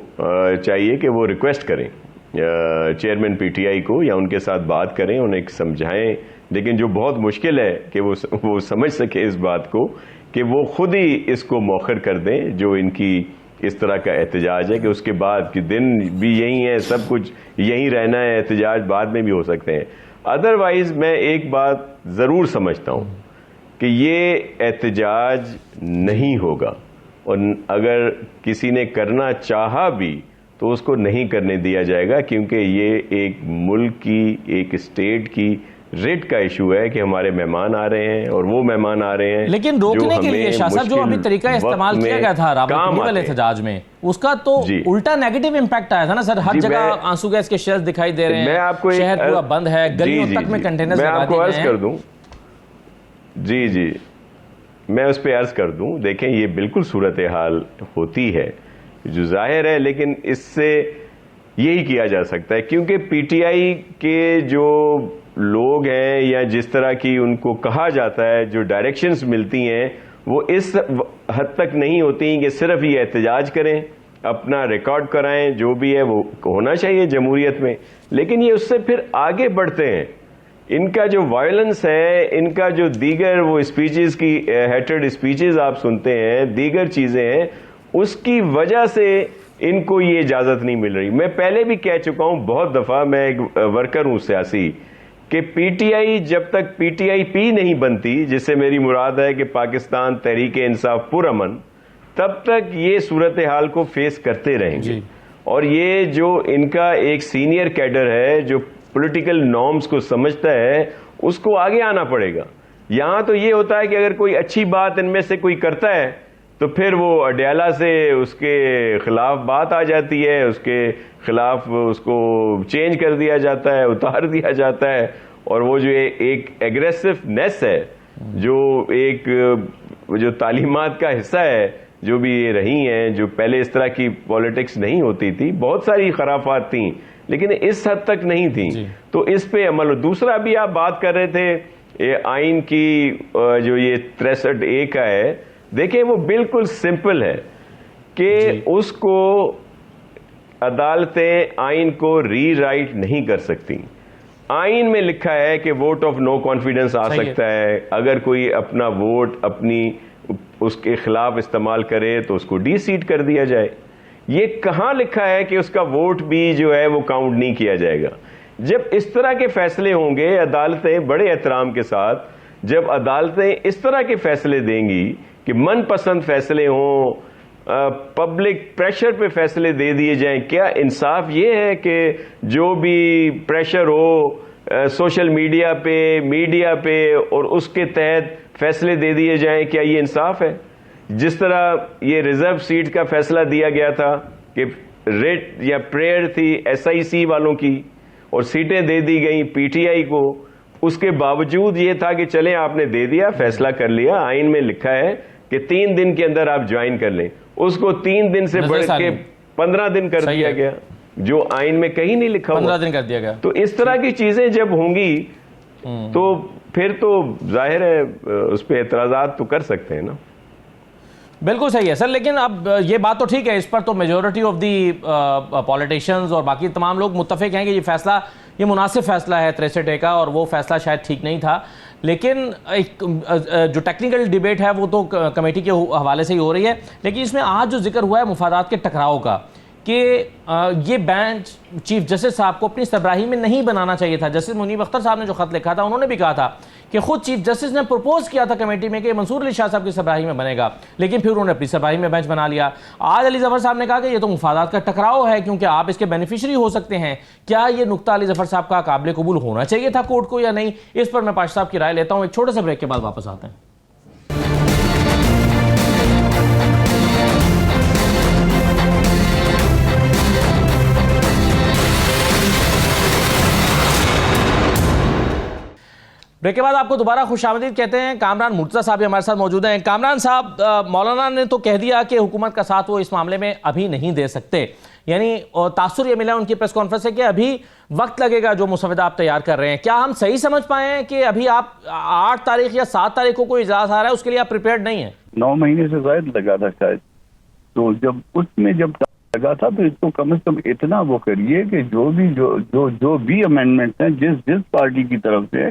चाहिए कि वो रिक्वेस्ट करें चेयरमैन पीटीआई को, या उनके साथ बात करें, उन्हें समझाएं। लेकिन जो बहुत मुश्किल है कि वो समझ सके इस बात को कि वो खुद ही इसको मौखर कर दें जो इनकी इस तरह का एहतजाज है, कि उसके बाद कि दिन भी यही है, सब कुछ यही रहना है, एहतजाज बाद में भी हो सकते हैं। अदरवाइज मैं एक बात ज़रूर समझता हूँ कि ये एहतजाज नहीं होगा और अगर किसी ने करना चाहा भी तो उसको नहीं करने दिया जाएगा, क्योंकि ये एक मुल्क की, एक स्टेट की रिट का इशू है कि हमारे मेहमान आ रहे हैं और वो मेहमान आ रहे हैं। लेकिन रोकने के लिए शाह साहब जो अभी तरीका इस्तेमाल किया गया था रावलपिंडी वाले एहतजाज में, उसका तो उल्टा नेगेटिव इम्पैक्ट आया था ना सर। हर जगह आंसू गैस के शेल्फ दिखाई दे रहे हैं, मैं आपको शहर पूरा बंद है, गलियों तक में कंटेनर्स लगा दिए गए हैं। कर दूं जी मैं उस पर अर्ज कर दूं। देखें, ये बिल्कुल सूरत हाल होती है जो जाहिर है, लेकिन इससे यही किया जा सकता है क्योंकि पीटीआई के जो लोग हैं या जिस तरह की उनको कहा जाता है, जो डायरेक्शंस मिलती हैं, वो इस हद तक नहीं होती कि सिर्फ ये एहतजाज करें, अपना रिकॉर्ड कराएं, जो भी है वो होना चाहिए जमहूरियत में, लेकिन ये उससे फिर आगे बढ़ते हैं। इनका जो वायलेंस है, इनका जो दीगर वो स्पीचेस की हेटेड स्पीचेस आप सुनते हैं, दीगर चीजें हैं, उसकी वजह से इनको ये इजाजत नहीं मिल रही। मैं पहले भी कह चुका हूं बहुत दफा, मैं एक वर्कर हूं सियासी, कि पीटीआई जब तक पीटीआई-पी नहीं बनती, जिससे मेरी मुराद है कि पाकिस्तान तहरीक इंसाफ पुरअमन, तब तक ये सूरत हाल को फेस करते रहेंगे। और ये जो इनका एक सीनियर कैडर है जो पॉलिटिकल नॉर्म्स को समझता है, उसको आगे आना पड़ेगा। यहां तो ये होता है कि अगर कोई अच्छी बात इनमें से कोई करता है तो फिर वो अडयाला से उसके खिलाफ बात आ जाती है, उसके खिलाफ उसको चेंज कर दिया जाता है, उतार दिया जाता है, और वो जो एक एग्रेसिवनेस है, जो तालीमात का हिस्सा है, जो भी ये रही हैं, जो पहले इस तरह की पॉलिटिक्स नहीं होती थी, बहुत सारी खराफात थी लेकिन इस हद तक नहीं थी, तो इस पे अमल हो। दूसरा भी आप बात कर रहे थे ये आइन की, जो ये 63A का है, देखिए वो बिल्कुल सिंपल है कि उसको अदालतें आइन को रीराइट नहीं कर सकती। आइन में लिखा है कि वोट ऑफ नो कॉन्फिडेंस आ सकता है, अगर कोई अपना वोट अपनी उसके खिलाफ इस्तेमाल करे तो उसको डी-सीट कर दिया जाए। ये कहां लिखा है कि उसका वोट भी जो है वो काउंट नहीं किया जाएगा? जब इस तरह के फैसले होंगे, अदालतें बड़े एहतराम के साथ जब अदालतें इस तरह के फैसले देंगी कि मनपसंद फैसले हों, पब्लिक प्रेशर पे फैसले दे दिए जाएं, क्या इंसाफ ये है कि जो भी प्रेशर हो सोशल मीडिया पे और उसके तहत फैसले दे दिए जाएं? क्या ये इंसाफ है? जिस तरह ये रिजर्व सीट का फैसला दिया गया था कि रेट या प्रेयर थी SIC वालों की और सीटें दे दी गई पीटीआई को, उसके बावजूद ये था कि चलें आपने दे दिया, फैसला कर लिया, आइन में लिखा है कि 3 दिन के अंदर आप ज्वाइन कर लें, उसको 3 दिन से बढ़ के 15 दिन कर दिया गया, जो आइन में कहीं नहीं लिखा हुआ, 15 दिन कर दिया गया। तो इस तरह की चीजें जब होंगी तो फिर तो जाहिर है उस पर एतराजात तो कर सकते हैं ना। बिल्कुल सही है सर, लेकिन अब ये बात तो ठीक है, इस पर तो मेजॉरिटी ऑफ दी पॉलिटिशियंस और बाकी तमाम लोग मुत्तफिक हैं कि ये मुनासिब फैसला है 63A का, और वो फैसला शायद ठीक नहीं था। लेकिन एक जो टेक्निकल डिबेट है वो तो कमेटी के हवाले से ही हो रही है, लेकिन इसमें आज जो जिक्र हुआ है मुफादात के टकराव का, कि ये बेंच चीफ जस्टिस साहब को अपनी सरबराही में नहीं बनाना चाहिए था। जस्टिस मुनीब अख्तर साहब ने जो खत लिखा था, उन्होंने भी कहा था कि खुद चीफ जस्टिस ने प्रपोज किया था कमेटी में कि मंसूर अली शाह साहब की सरबराही में बनेगा, लेकिन फिर उन्होंने अपनी सरबराही में बेंच बना लिया। आज अली जफर साहब ने कहा कि ये तो मुफादात का टकराव है क्योंकि आप इसके बेनिफिशरी हो सकते हैं। क्या ये नुक्ता अली जफर साहब का काबिल कबूल होना चाहिए था कोर्ट को या नहीं? इस पर मैं पाशा साहब की राय लेता हूँ, एक छोटे से ब्रेक के बाद वापस आते हैं। ब्रेक के बाद आपको दोबारा खुशामदीद कहते हैं। कामरान मुर्तज़ा साहब हमारे साथ मौजूद हैं। कामरान साहब, मौलाना ने तो कह दिया कि हुकूमत का साथ वो इस मामले में अभी नहीं दे सकते, यानी तासुर ये मिला उनकी प्रेस कॉन्फ्रेंस से कि अभी वक्त लगेगा जो मुसवदा आप तैयार कर रहे हैं। क्या हम सही समझ पाए हैं कि अभी आप 8 तारीख या 7 तारीख को कोई इजाज़त आ रहा है, उसके लिए आप प्रिपेयर्ड नहीं है? 9 महीने से ज्यादा लगा था शायद, तो जब उसमें जब लगा था तो इसको कम से कम इतना वो करिए कि जो भी अमेंडमेंट हैं जिस पार्टी की तरफ से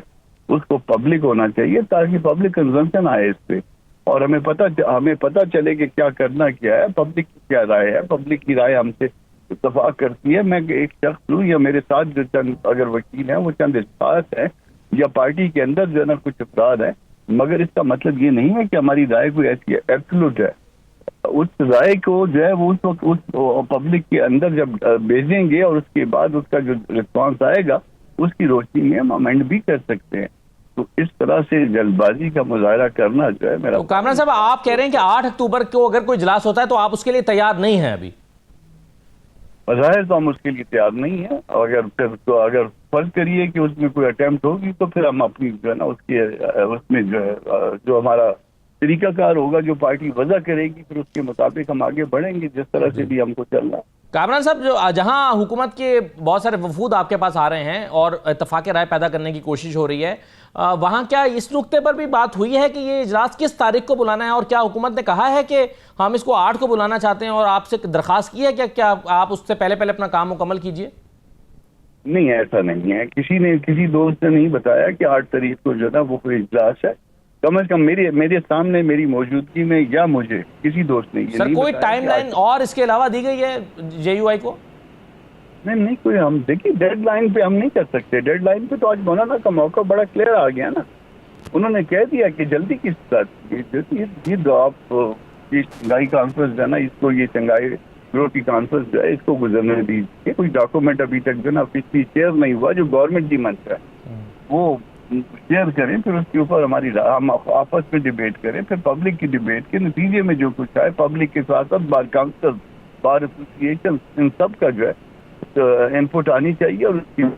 उसको पब्लिक होना चाहिए, ताकि पब्लिक कंजम्पशन आए इस पे, और हमें पता चले कि क्या करना क्या है, पब्लिक की क्या राय है। पब्लिक की राय हमसे इत्तफाक करती है। मैं एक शख्स हूँ या मेरे साथ जो चंद अगर वकील हैं वो चंद इस्ताद है या पार्टी के अंदर जो है ना कुछ अफराद है, मगर इसका मतलब ये नहीं है कि हमारी राय कोई ऐसी एब्सोल्यूट है। उस राय को जो है वो उस वक्त उस पब्लिक के अंदर जब भेजेंगे और उसके बाद उसका जो रिस्पॉन्स आएगा उसकी रोशनी में हम अमेंड भी कर सकते हैं। तो इस तरह से जल्दबाजी का मुजाहरा करना जो है मेरा। तो कामरान साहब, आप कह रहे हैं कि 8 अक्टूबर को अगर कोई इजलास होता है तो आप उसके लिए तैयार नहीं हैं अभी? बज़ाहिर तो हम उसके लिए तैयार नहीं है, और अगर फर्ज करिए कि उसमें कोई अटेम्प्ट होगी तो फिर हम अपनी जो है ना उसमें जो है जो हमारा तरीकाकार होगा, जो पार्टी वजह करेगी, फिर उसके मुताबिक हम आगे बढ़ेंगे जिस तरह से भी हमको चलना है। कामरान साहब, जो जहां हुकूमत के बहुत सारे वफूद आपके पास आ रहे हैं और इत्तफाक राय पैदा करने की कोशिश हो रही है, वहां क्या इस नुक्ते पर भी बात हुई है कि ये इजलास किस तारीख को बुलाना है, और क्या हुकूमत ने कहा है कि हम इसको 8 को बुलाना चाहते हैं और आपसे दरख्वास्त की है क्या आप उससे पहले अपना काम मुकम्मल कीजिए? नहीं, ऐसा नहीं है। किसी दोस्त ने नहीं बताया कि 8 तारीख को जो है ना वो कोई इजलास है। कम से कम मेरे सामने मेरी मौजूदगी में या मुझे किसी दोस्त ने ये सर नहीं कोई बताया टाइमलाइन और इसके अलावा दी गई है JUI को? नहीं कोई, हम देखिए डेडलाइन पे हम नहीं कर सकते। डेडलाइन पे तो आज मौलाना का मौका बड़ा क्लियर आ गया ना। उन्होंने कह दिया कि जल्दी किस साथ ये दो आप ये चंगाई कॉन्फ्रेंस जो है ना, इसको ये चंगाई ग्रोथ की कॉन्फ्रेंस जो है इसको गुजरने दीजिए। कोई डॉक्यूमेंट अभी तक जो है ना ऑफिशियली शेयर नहीं हुआ, जो गवर्नमेंट की मंच है वो शेयर करें, फिर उसके ऊपर हम आपस में डिबेट करें, फिर पब्लिक की डिबेट के नतीजे में जो कुछ आए, पब्लिक के साथ साथ बार काउंसिल, बार एसोसिएशन, इन सब का जो है इनपुट आनी चाहिए।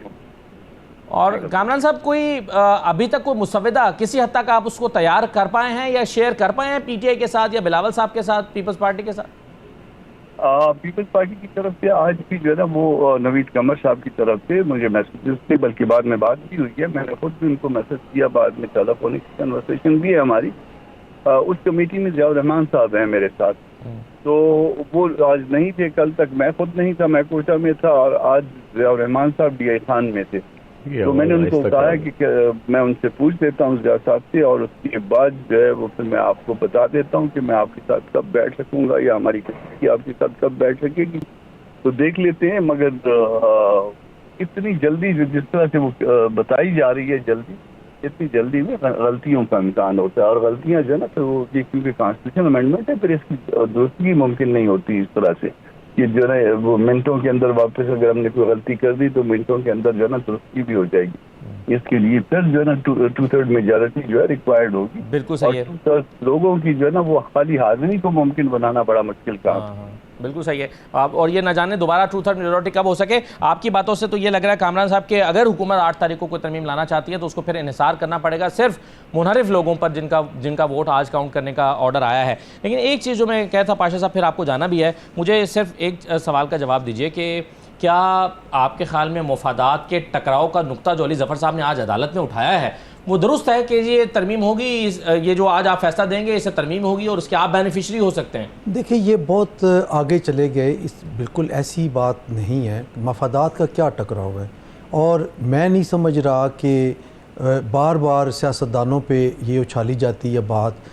और कामरान साहब, कोई अभी तक कोई मुसव्वदा किसी हद तक आप उसको तैयार कर पाए हैं या शेयर कर पाए हैं PTI के साथ या बिलावल साहब के साथ, पीपल्स पार्टी के साथ? पीपल्स पार्टी की तरफ से आज भी जो है ना वो नवीद कमर साहब की तरफ से मुझे मैसेजेस थे, बल्कि बाद में बात भी हुई है। मैंने खुद भी उनको मैसेज किया, बाद में टेलीफोनिक कन्वर्सेशन भी है हमारी। उस कमेटी में ज़ियाउर रहमान साहब हैं मेरे साथ, तो वो आज नहीं थे। कल तक मैं खुद नहीं था, मैं कोटा में था, और आज ज़ियाउर रहमान साहब DI खान में थे। तो मैंने उनको कहा कि मैं उनसे पूछ लेता हूँ ज़िया साहब से, और उसके बाद जो है वो फिर मैं आपको बता देता हूँ कि मैं आपके साथ कब बैठ सकूंगा या हमारी कमेटी आपके साथ कब बैठ सकेगी, तो देख लेते हैं। मगर इतनी जल्दी जिस तरह से वो बताई जा रही है, इतनी जल्दी में गलतियों का इम्कान होता है, और गलतियाँ जो है ना फिर वो क्योंकि कॉन्स्टिट्यूशन अमेंडमेंट है, फिर इसकी दुरुस्ती मुमकिन नहीं होती इस तरह से कि जो है वो मिनटों के अंदर वापस अगर हमने कोई गलती कर दी तो मिनटों के अंदर जो है ना दुरुस्ती भी हो जाएगी। इसके लिए फिर जो है ना 2/3 मेजॉरिटी जो है रिक्वायर्ड होगी। बिल्कुल सही है। 2/3 लोगों की जो है ना वो खाली हाजिरी को मुमकिन बनाना बड़ा मुश्किल काम है। बिल्कुल सही है। आप और ये न जाने दोबारा 2/3 मेजॉरिटी कब हो सके। आपकी बातों से तो ये लग रहा है कामरान साहब के अगर हुकूमत 8 तारीख को कोई तरमीम लाना चाहती है तो उसको फिर इन्हिसार करना पड़ेगा सिर्फ मुनहरिफ लोगों पर जिनका वोट आज काउंट करने का ऑर्डर आया है। लेकिन एक चीज़ जो मैं कहता था पाशा साहब, फिर आपको जाना भी है, मुझे सिर्फ एक सवाल का जवाब दीजिए कि क्या आपके ख्याल में मफादात के टकराव का नुक्ता जो अली ज़फ़र साहब ने आज अदालत में उठाया है वो दुरुस्त है कि ये तरमीम होगी, ये जो आज आप फैसला देंगे इससे तरमीम होगी और उसके आप बेनिफिशरी हो सकते हैं? देखिए ये बहुत आगे चले गए, इस बिल्कुल ऐसी बात नहीं है। मफादात का क्या टकराव है, और मैं नहीं समझ रहा कि बार बार सियासतदानों पे ये उछाली जाती है बात।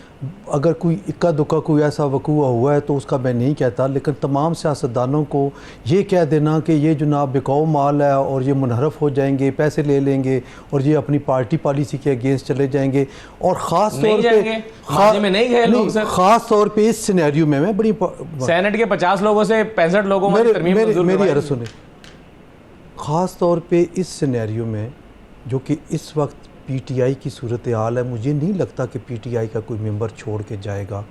अगर कोई इक्का दुक्का कोई ऐसा वकूआ हुआ है तो उसका मैं नहीं कहता, लेकिन तमाम सियासतदानों को ये कह देना कि ये जनाब बिकाऊ माल है और ये मुनहरफ हो जाएंगे, पैसे ले लेंगे और ये अपनी पार्टी पॉलिसी के अगेंस्ट चले जाएंगे, और ख़ास तौर पे ख़ास तौर पे इस सिनेरियो में मैं बड़ी सेनेट के 50 लोगों से 65 लोगों में मेरी अर्ज़ सुने, ख़ास तौर पे इस सिनेरियो में जो कि इस वक्त PTI की सूरत हाल है, मुझे नहीं लगता कि PTI का कोई मेंबर छोड़ के जाएगा।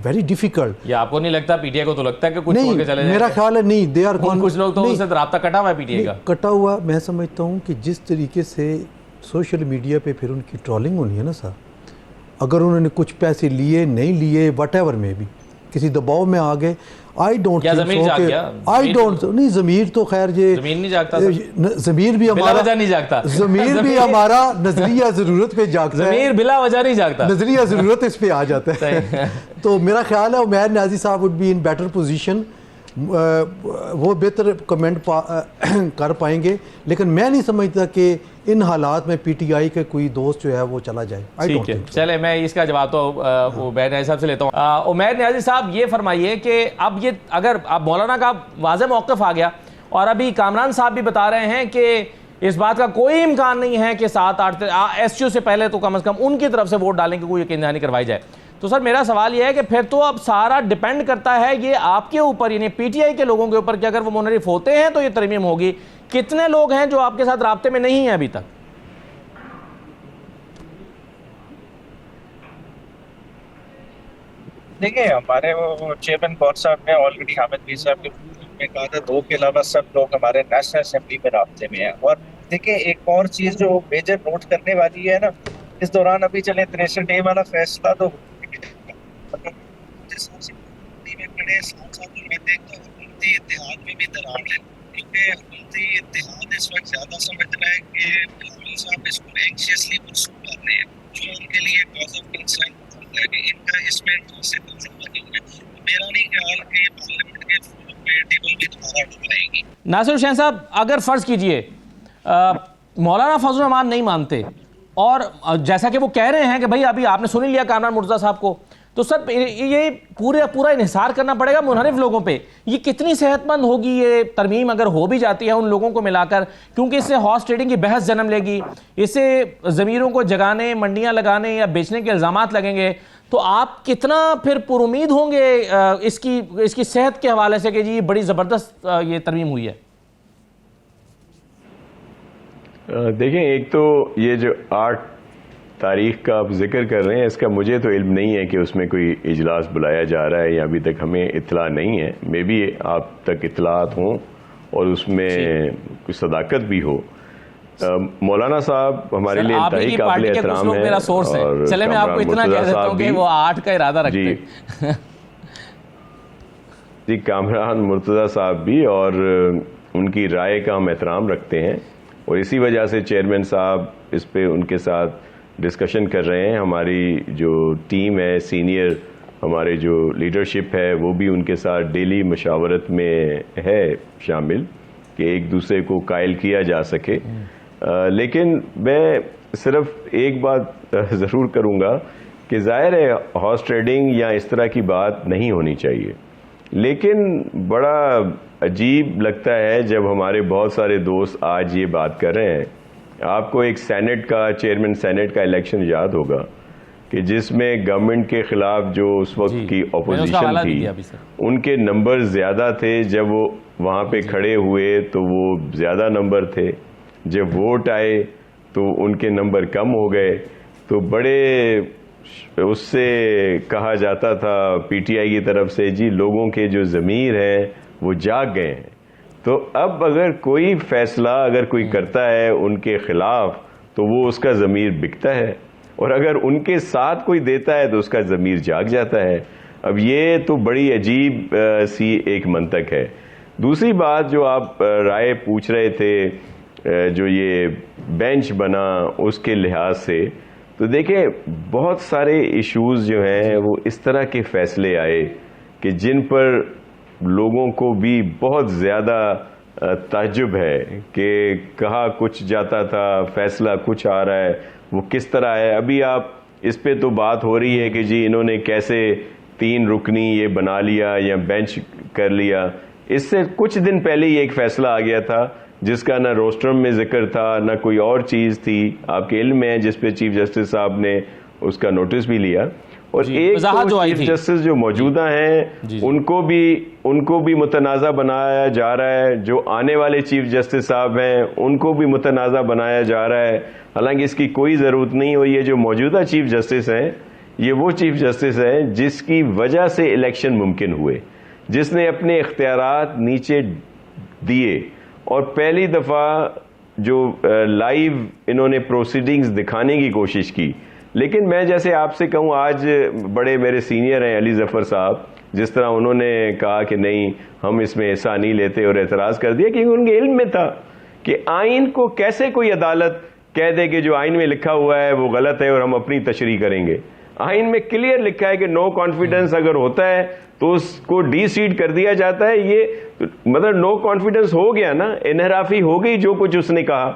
Very difficult. या आपको नहीं लगता? PTI को तो लगता है कि कुछ छोड़ के चले जाएंगे। मेरा ख्याल है नहीं, दे आर कुछ लोग तो उनसे राब्ता कटा हुआ है PTI का। कटा हुआ मैं समझता हूँ कि जिस तरीके से सोशल मीडिया पे फिर उनकी ट्रोलिंग होनी है ना सर, अगर उन्होंने कुछ पैसे लिए नहीं लिए वटेवर में भी किसी दबाव में आ गए, आई डोंट नहीं, ज़मीर तो खैर ये ज़मीर नहीं जागता, ज़मीर भी हमारा नहीं जागता, ज़मीर भी हमारा नजरिया ज़रूरत पे जागता है, ज़मीर बिला वजह नहीं जागता, नजरिया ज़रूरत इस पे आ जाता है। तो मेरा ख्याल है उमैर न्याज़ी साहब would be in better position, वो बेहतर कमेंट कर पाएंगे, लेकिन मैं नहीं समझता कि इन हालात में PTI के कोई दोस्त जो है वो चला जाए। ठीक है, चले मैं इसका जवाब तो उमैर न्याज़ी साहब से लेता हूँ। उमैर न्याज़ी साहब ये फरमाइए कि अब ये अगर अब मौलाना का वाज़ेह मौक़िफ़ आ गया और अभी कामरान साहब भी बता रहे हैं कि इस बात का कोई इम्कान नहीं है कि 7-8 SU से पहले तो कम से कम उनकी तरफ से वोट डालने की कोई यकीन दहानी करवाई जाए, तो सर मेरा सवाल यह है कि फिर तो अब सारा डिपेंड करता है ये आपके ऊपर, यानी पीटीआई के लोगों के ऊपर, कि अगर वो मुनहरिफ होते हैं तो ये तरमीम होगी। कितने लोग हैं जो आपके साथ राब्ते में नहीं हैं अभी तक? देखिए, हमारे वो चेयरमैन कौर साहब ने ऑलरेडी हामिद भी साहब के में कहा था, 2 के अलावा सब लोग हमारे नेशनल असेंबली में राब्ते में हैं। और देखिए, एक और चीज जो मेजर नोट करने वाली है ना, इस दौरान अभी चले 63A वाला फैसला तो खड़े साथ मैं देखता हूँ हुकूमती इत्तेहाद में भी दरार है, क्योंकि हुकूमती इत्तेहाद इस वक्त ज्यादा समझ रहा है कि बिलावल साहब इसको एंग्शियसली परसू कर रहे हैं, जो उनके लिए कॉज ऑफ कंसर्न है कि इनका इसमें इंटरेस्ट नहीं है। मेरा नहीं ख्याल कि ये पार्लियामेंट के फ्लोर पे टेबल भी दोबारा उठाएगी। नासिर हुसैन साहब, अगर फर्ज कीजिए मौलाना फजल रहमान नहीं मानते, और जैसा कि वो कह रहे हैं कि भाई अभी आपने सुन लिया कामरान मुर्तज़ा साहब को, तो सर ये पूरा इन्हिसार करना पड़ेगा मुनहरिफ लोगों पे। ये कितनी सेहतमंद होगी ये तरमीम अगर हो भी जाती है उन लोगों को मिलाकर, क्योंकि इससे हॉर्स ट्रेडिंग की बहस जन्म लेगी, इससे ज़मीरों को जगाने, मंडियां लगाने या बेचने के इल्ज़ामात लगेंगे। तो आप कितना फिर पुरुमीद होंगे इसकी सेहत के हवाले से कि जी बड़ी ज़बरदस्त ये तरमीम हुई है? देखें, एक तो ये जो 8 तारीख का आप जिक्र कर रहे हैं, इसका मुझे तो इल्म नहीं है कि उसमें कोई इजलास बुलाया जा रहा है, या अभी तक हमें इत्तला नहीं है। मे बी आप तक इत्तलात हों और उसमें कुछ सदाकत भी हो। मौलाना साहब हमारे लिए इंतहाई काबिल एहतराम है। मेरा सोर्स है, चले मैं आपको इतना कह देता हूं कि वो 8 का इरादा रखते हैं। जी, कामरान मुर्तज़ा साहब भी, और उनकी राय का हम एहतराम रखते हैं, और इसी वजह से चेयरमैन साहब इस पे उनके साथ डिस्कशन कर रहे हैं। हमारी जो टीम है, सीनियर हमारे जो लीडरशिप है, वो भी उनके साथ डेली मशावरत में है शामिल, कि एक दूसरे को कायल किया जा सके। लेकिन मैं सिर्फ एक बात ज़रूर करूँगा कि ज़ाहिर है हॉर्स ट्रेडिंग या इस तरह की बात नहीं होनी चाहिए, लेकिन बड़ा अजीब लगता है जब हमारे बहुत सारे दोस्त आज ये बात कर रहे हैं। आपको एक सेनेट का चेयरमैन सेनेट का इलेक्शन याद होगा कि जिसमें गवर्नमेंट के खिलाफ जो उस वक्त की अपोजिशन थी, उनके नंबर ज़्यादा थे। जब वो वहाँ पे खड़े हुए तो वो ज़्यादा नंबर थे, जब वोट आए तो उनके नंबर कम हो गए। तो बड़े उससे कहा जाता था पीटीआई की तरफ से, जी लोगों के जो ज़मीर हैं वो जाग गए हैं। तो अब अगर कोई फैसला अगर कोई करता है उनके खिलाफ, तो वो उसका ज़मीर बिकता है, और अगर उनके साथ कोई देता है तो उसका ज़मीर जाग जाता है। अब ये तो बड़ी अजीब सी एक मंतक है। दूसरी बात जो आप राय पूछ रहे थे, जो ये बेंच बना उसके लिहाज से, तो देखें बहुत सारे इश्यूज़ जो हैं वो इस तरह के फैसले आए कि जिन पर लोगों को भी बहुत ज़्यादा ताज्जुब है कि कहा कुछ जाता था, फैसला कुछ आ रहा है, वो किस तरह है। अभी आप इस पे तो बात हो रही है कि जी इन्होंने कैसे 3 रुकनी ये बना लिया या बेंच कर लिया। इससे कुछ दिन पहले ही एक फैसला आ गया था जिसका ना रोस्ट्रम में जिक्र था, ना कोई और चीज़ थी, आपके इल्म में है, जिस पे चीफ जस्टिस साहब ने उसका नोटिस भी लिया। और एक तो चीफ जस्टिस जो मौजूदा हैं उनको भी मुतनाज़ा बनाया जा रहा है, जो आने वाले चीफ जस्टिस साहब हैं उनको भी मुतनाज़ा बनाया जा रहा है। हालांकि इसकी कोई ज़रूरत नहीं हुई है। जो मौजूदा चीफ जस्टिस हैं ये वो चीफ जस्टिस हैं जिसकी वजह से इलेक्शन मुमकिन हुए, जिसने अपने इख्तियारात नीचे दिए, और पहली दफ़ा जो लाइव इन्होंने प्रोसीडिंग्स दिखाने की कोशिश की। लेकिन मैं जैसे आपसे कहूँ, आज बड़े मेरे सीनियर हैं अली जफ़र साहब, जिस तरह उन्होंने कहा कि नहीं हम इसमें हिस्सा नहीं लेते और एतराज़ कर दिया, क्योंकि उनके इल्म में था कि आइन को कैसे कोई अदालत कह दे कि जो आइन में लिखा हुआ है वो गलत है और हम अपनी तशरीह करेंगे। आइन में क्लियर लिखा है कि नो कॉन्फिडेंस अगर होता है तो उसको डी-सीट कर दिया जाता है। ये मतलब नो कॉन्फिडेंस हो गया ना, इनहराफी हो गई जो कुछ उसने कहा,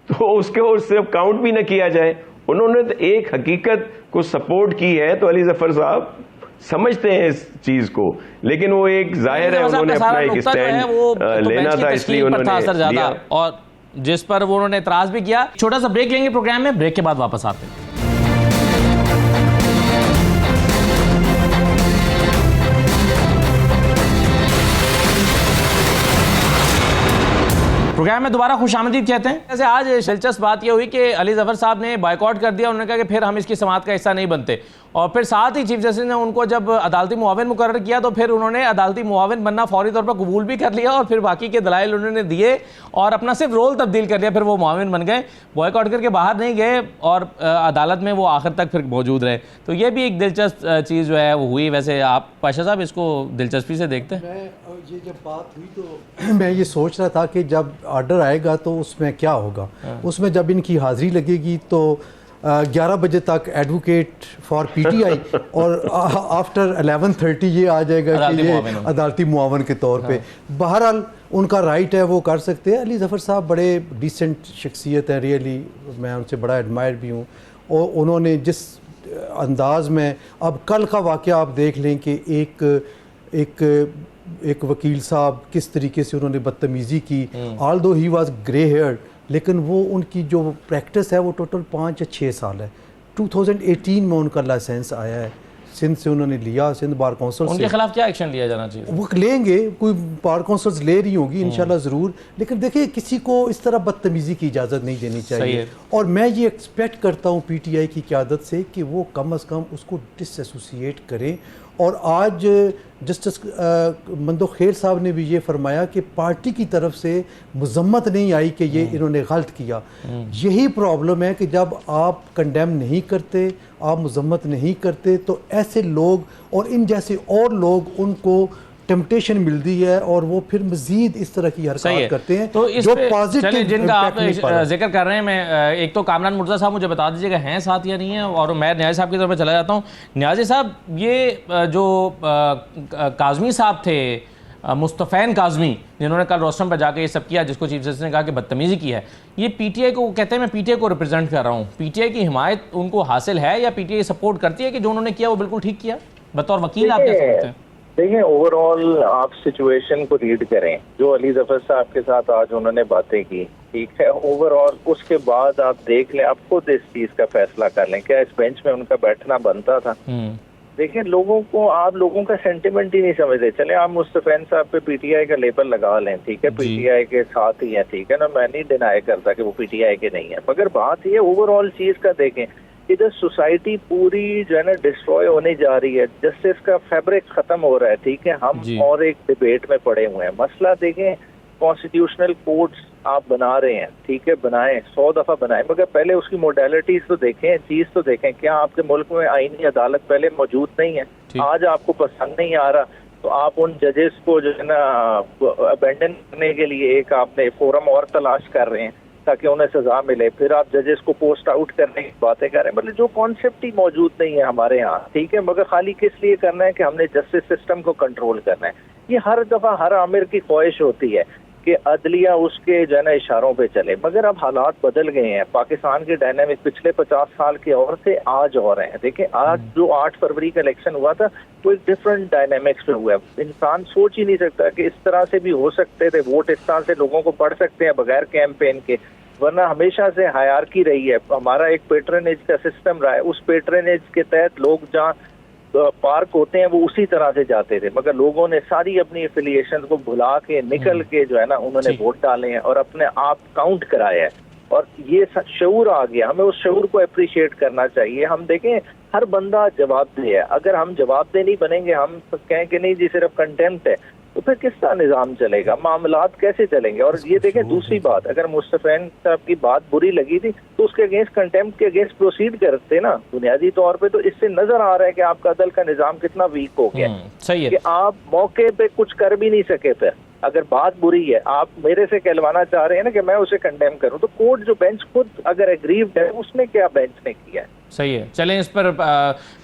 तो उसके और सिर्फ काउंट भी ना किया जाए। उन्होंने तो एक हकीकत को सपोर्ट की है, तो अली जफर साहब समझते हैं इस चीज को, लेकिन वो एक जाहिर है उन्होंने अपना एक स्टैंड लेना था, इसलिए उन्होंने लिया, और जिस पर वो उन्होंने एतराज भी किया। छोटा सा ब्रेक लेंगे प्रोग्राम में, ब्रेक के बाद वापस आते हैं। प्रोग्राम में दोबारा खुशामदीद कहते हैं। जैसे आज दिलचस्प बात यह हुई कि अली ज़फ़र साहब ने बायकॉट कर दिया, उन्होंने कहा कि फिर हम इसकी समाअत का हिस्सा नहीं बनते, और फिर साथ ही चीफ जस्टिस ने उनको जब अदालती मुआविन मुकर्रर किया तो फिर उन्होंने अदालती मुआविन बनना फौरी तौर पर कबूल भी कर लिया और फिर बाकी के दलाइल उन्होंने दिए और अपना सिर्फ रोल तब्दील कर लिया, फिर वो मुआविन बन गए, बॉयकॉट करके बाहर नहीं गए और अदालत में वो आखिर तक फिर मौजूद रहे। तो ये भी एक दिलचस्प चीज़ जो है वो हुई। वैसे आप पाशा साहब इसको दिलचस्पी से देखते हैं? ये जब बात हुई तो मैं ये सोच रहा था कि जब ऑर्डर आएगा तो उसमें क्या होगा। उसमें जब इनकी हाज़िरी लगेगी तो 11 बजे तक एडवोकेट फॉर पीटीआई और आफ्टर 11:30 ये आ जाएगा कि ये अदालती मुआवन के तौर पे। बहरहाल उनका राइट है, वो कर सकते हैं। अली ज़फ़र साहब बड़े डिसेंट शख्सियत है, रियली मैं उनसे बड़ा एडमायर भी हूँ। और उन्होंने जिस अंदाज में, अब कल का वाक़या आप देख लें कि एक वकील साहब किस तरीके से उन्होंने बदतमीज़ी की, ऑल दो ही वाज ग्रे हेयर्ड, लेकिन वो उनकी जो प्रैक्टिस है वो टोटल 5 या 6 साल है। 2018 में उनका लाइसेंस आया है, सिंध से उन्होंने लिया, सिंध बार काउंसिल से। उनके खिलाफ क्या एक्शन लिया जाना चाहिए? वो लेंगे, कोई बार काउंसिल्स ले रही होंगी इंशाल्लाह ज़रूर, लेकिन देखिए किसी को इस तरह बदतमीज़ी की इजाज़त नहीं देनी चाहिए। और मैं ये एक्सपेक्ट करता हूँ पीटीआई की क़यादत से कि वो कम अज़ कम उसको डिसएसोसिएट करें। और आज जस्टिस मंदो खेर साहब ने भी ये फरमाया कि पार्टी की तरफ से मजम्मत नहीं आई कि ये इन्होंने गलत किया। यही प्रॉब्लम है कि जब आप कंडेम नहीं करते, आप मजम्मत नहीं करते, तो ऐसे लोग और इन जैसे और लोग उनको टेम्पटेशन मिलती है और वो फिर मजीद इस तरह की हरकत करते हैं। तो इस जो पॉजिटिव जिनका आप जिक्र कर रहे हैं, मैं एक तो कामरान मुर्तज़ा साहब मुझे बता दीजिएगा हैं साथ या नहीं है, और मैं न्याजी साहब की तरफ चला जाता हूँ। न्याजी साहब, ये जो काज़मी साहब थे, मुस्तफ़ैन काज़मी, जिन्होंने कल रोस्टम पर जाके ये सब किया, जिसको चीफ जस्टिस ने कहा कि बदतमीज़ी की है, ये पीटीआई को कहते हैं मैं पीटीआई को रिप्रेजेंट कर रहा हूँ, पीटीआई की हिमायत उनको हासिल है या पीटीआई सपोर्ट करती है कि जो उन्होंने किया वो बिल्कुल ठीक किया? बतौर वकील आप क्या समझते हैं? देखिए, ओवरऑल आप सिचुएशन को रीड करें। जो अली ज़फ़र साहब के साथ आज उन्होंने बातें की, ठीक है, ओवरऑल उसके बाद आप देख लें, आप खुद इस चीज का फैसला कर लें, क्या इस बेंच में उनका बैठना बनता था? देखिए, लोगों को, आप लोगों का सेंटिमेंट ही नहीं समझते। चले आप मुस्तफ़ैन साहब पे पीटीआई का लेबल लगा लें, ठीक है, पीटीआई के साथ ही है, ठीक है ना, मैं नहीं डिनाई करता कि वो पीटीआई के नहीं है, मगर बात ये ओवरऑल चीज का देखें, इधर सोसाइटी पूरी जो है ना डिस्ट्रॉय होने जा रही है, जस्टिस का फैब्रिक खत्म हो रहा है, ठीक है। हम और एक डिबेट में पड़े हुए हैं। मसला देखें, कॉन्स्टिट्यूशनल कोड्स आप बना रहे हैं, ठीक है, बनाएं, 100 दफा बनाएं, मगर पहले उसकी मोडालिटीज तो देखें, चीज तो देखें। क्या आपके मुल्क में आईनी अदालत पहले मौजूद नहीं है? आज आपको पसंद नहीं आ रहा तो आप उन जजेस को जो है ना अबेंडन करने के लिए एक आपने फोरम और तलाश कर रहे हैं ताकि उन्हें सजा मिले, फिर आप जजेस को पोस्ट आउट करने की बातें कर रहे हैं। मतलब जो कॉन्सेप्ट ही मौजूद नहीं है हमारे यहाँ, ठीक है, मगर खाली किस लिए करना है कि हमने जस्टिस सिस्टम को कंट्रोल करना है। ये हर दफा हर आमिर की ख्वाहिश होती है कि अदलिया उसके जो है ना इशारों पे चले, मगर अब हालात बदल गए हैं। पाकिस्तान के डायनामिक पिछले 50 साल के और थे, आज और हैं। देखिए, आज जो 8 फरवरी का इलेक्शन हुआ था वो एक डिफरेंट डायनामिक्स में हुआ है। इंसान सोच ही नहीं सकता कि इस तरह से भी हो सकते थे, वोट इस तरह से लोगों को पढ़ सकते हैं बगैर कैंपेन के, वरना हमेशा से हायरार्की रही है। हमारा एक पेट्रनेज का सिस्टम रहा है, उस पेट्रनेज के तहत लोग जहाँ पार्क होते हैं वो उसी तरह से जाते थे, मगर लोगों ने सारी अपनी एफिलिएशन को भुला के निकल के जो है ना उन्होंने वोट डाले हैं और अपने आप काउंट कराया है, और ये शऊर आ गया। हमें उस शऊर को अप्रिशिएट करना चाहिए। हम देखें, हर बंदा जवाबदेह है। अगर हम जवाबदेह नहीं बनेंगे, हम कहें कि नहीं जी सिर्फ कंटेम्प्ट है, तो फिर किस तरह निज़ाम चलेगा, मामलात कैसे चलेंगे? और ये देखें, दूसरी बात, अगर मुस्तफ़ैन साहब की बात बुरी लगी थी तो उसके अगेंस्ट कंटेम्प्ट के अगेंस्ट प्रोसीड करते ना बुनियादी तौर पे। तो इससे नजर आ रहा है कि आपका अदल का निज़ाम कितना वीक हो गया सही है कि आप मौके पे कुछ कर भी नहीं सके। फिर अगर बात बुरी है, आप मेरे से कहलवाना चाह रहे हैं ना कि मैं उसे कंडेम करूं, तो कोर्ट जो बेंच खुद अगर एग्रीव्ड है, उसने क्या बेंच ने किया है? सही है। चलें इस पर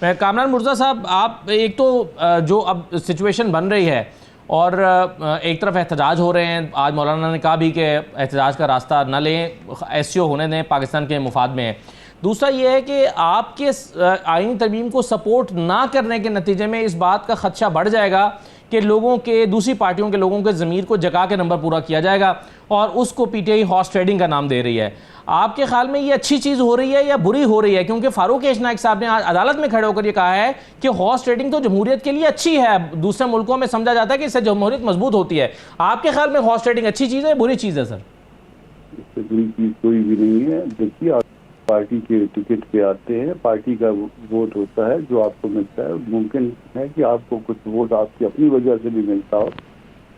मैं कामरान मुर्तज़ा साहब, आप एक तो जो अब सिचुएशन बन रही है और एक तरफ एहतजाज हो रहे हैं, आज मौलाना ने कहा भी कि एहतजाज का रास्ता न लें, SCO होने दें, पाकिस्तान के मुफाद में है। दूसरा ये है कि आपके आईनी तरमीम को सपोर्ट ना करने के नतीजे में इस बात का खदशा बढ़ जाएगा कि लोगों के, दूसरी पार्टियों के लोगों के ज़मीर को जगा के नंबर पूरा किया जाएगा और उसको PTI हॉर्स ट्रेडिंग का नाम दे रही है। आपके ख्याल में ये अच्छी चीज़ हो रही है या बुरी हो रही है? क्योंकि फारूक एश नाइक साहब ने आज अदालत में खड़े होकर ये कहा है कि हॉर्स ट्रेडिंग तो जमहूरियत के लिए अच्छी है, दूसरे मुल्कों में समझा जाता है कि इससे जमहूरियत मजबूत होती है। आपके ख्याल में हॉर्स ट्रेडिंग अच्छी चीज़ है, बुरी चीज़ है? सर से बड़ी चीज कोई भी नहीं है। देखिए, आप पार्टी के टिकट पे आते हैं, पार्टी का वोट होता है जो आपको मिलता है। मुमकिन है कि आपको कुछ वोट आपकी अपनी वजह से भी मिलता हो,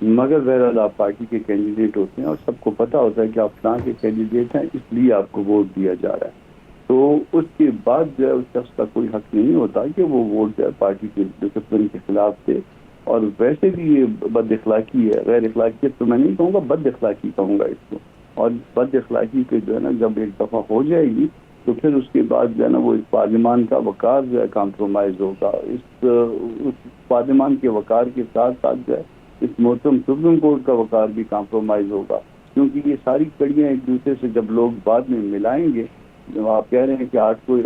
मगर बहरहाल आप पार्टी के कैंडिडेट होते हैं और सबको पता होता है कि आप कहाँ के कैंडिडेट हैं, इसलिए आपको वोट दिया जा रहा है। तो उसके बाद जो है उस शख्स का कोई हक नहीं होता कि वो वोट जो है पार्टी के डिसिप्लिन के खिलाफ दे। और वैसे भी ये बद इखलाकी है, गैर इखलाकियत तो मैं नहीं कहूँगा, बद इखलाकी कहूँगा इसको। और बद इखलाकी के जो है ना जब एक दफ़ा हो जाएगी तो फिर उसके बाद जो है ना वो इस पार्लियामान का वकार जो है कॉम्प्रोमाइज होगा। उस पार्लियामान के वकार के साथ साथ जो है इस मोहतरम सुप्रीम कोर्ट का वकार भी कॉम्प्रोमाइज होगा, क्योंकि ये सारी कड़ियाँ एक दूसरे से जब लोग बाद में मिलाएंगे, आप कह रहे हैं कि 8 को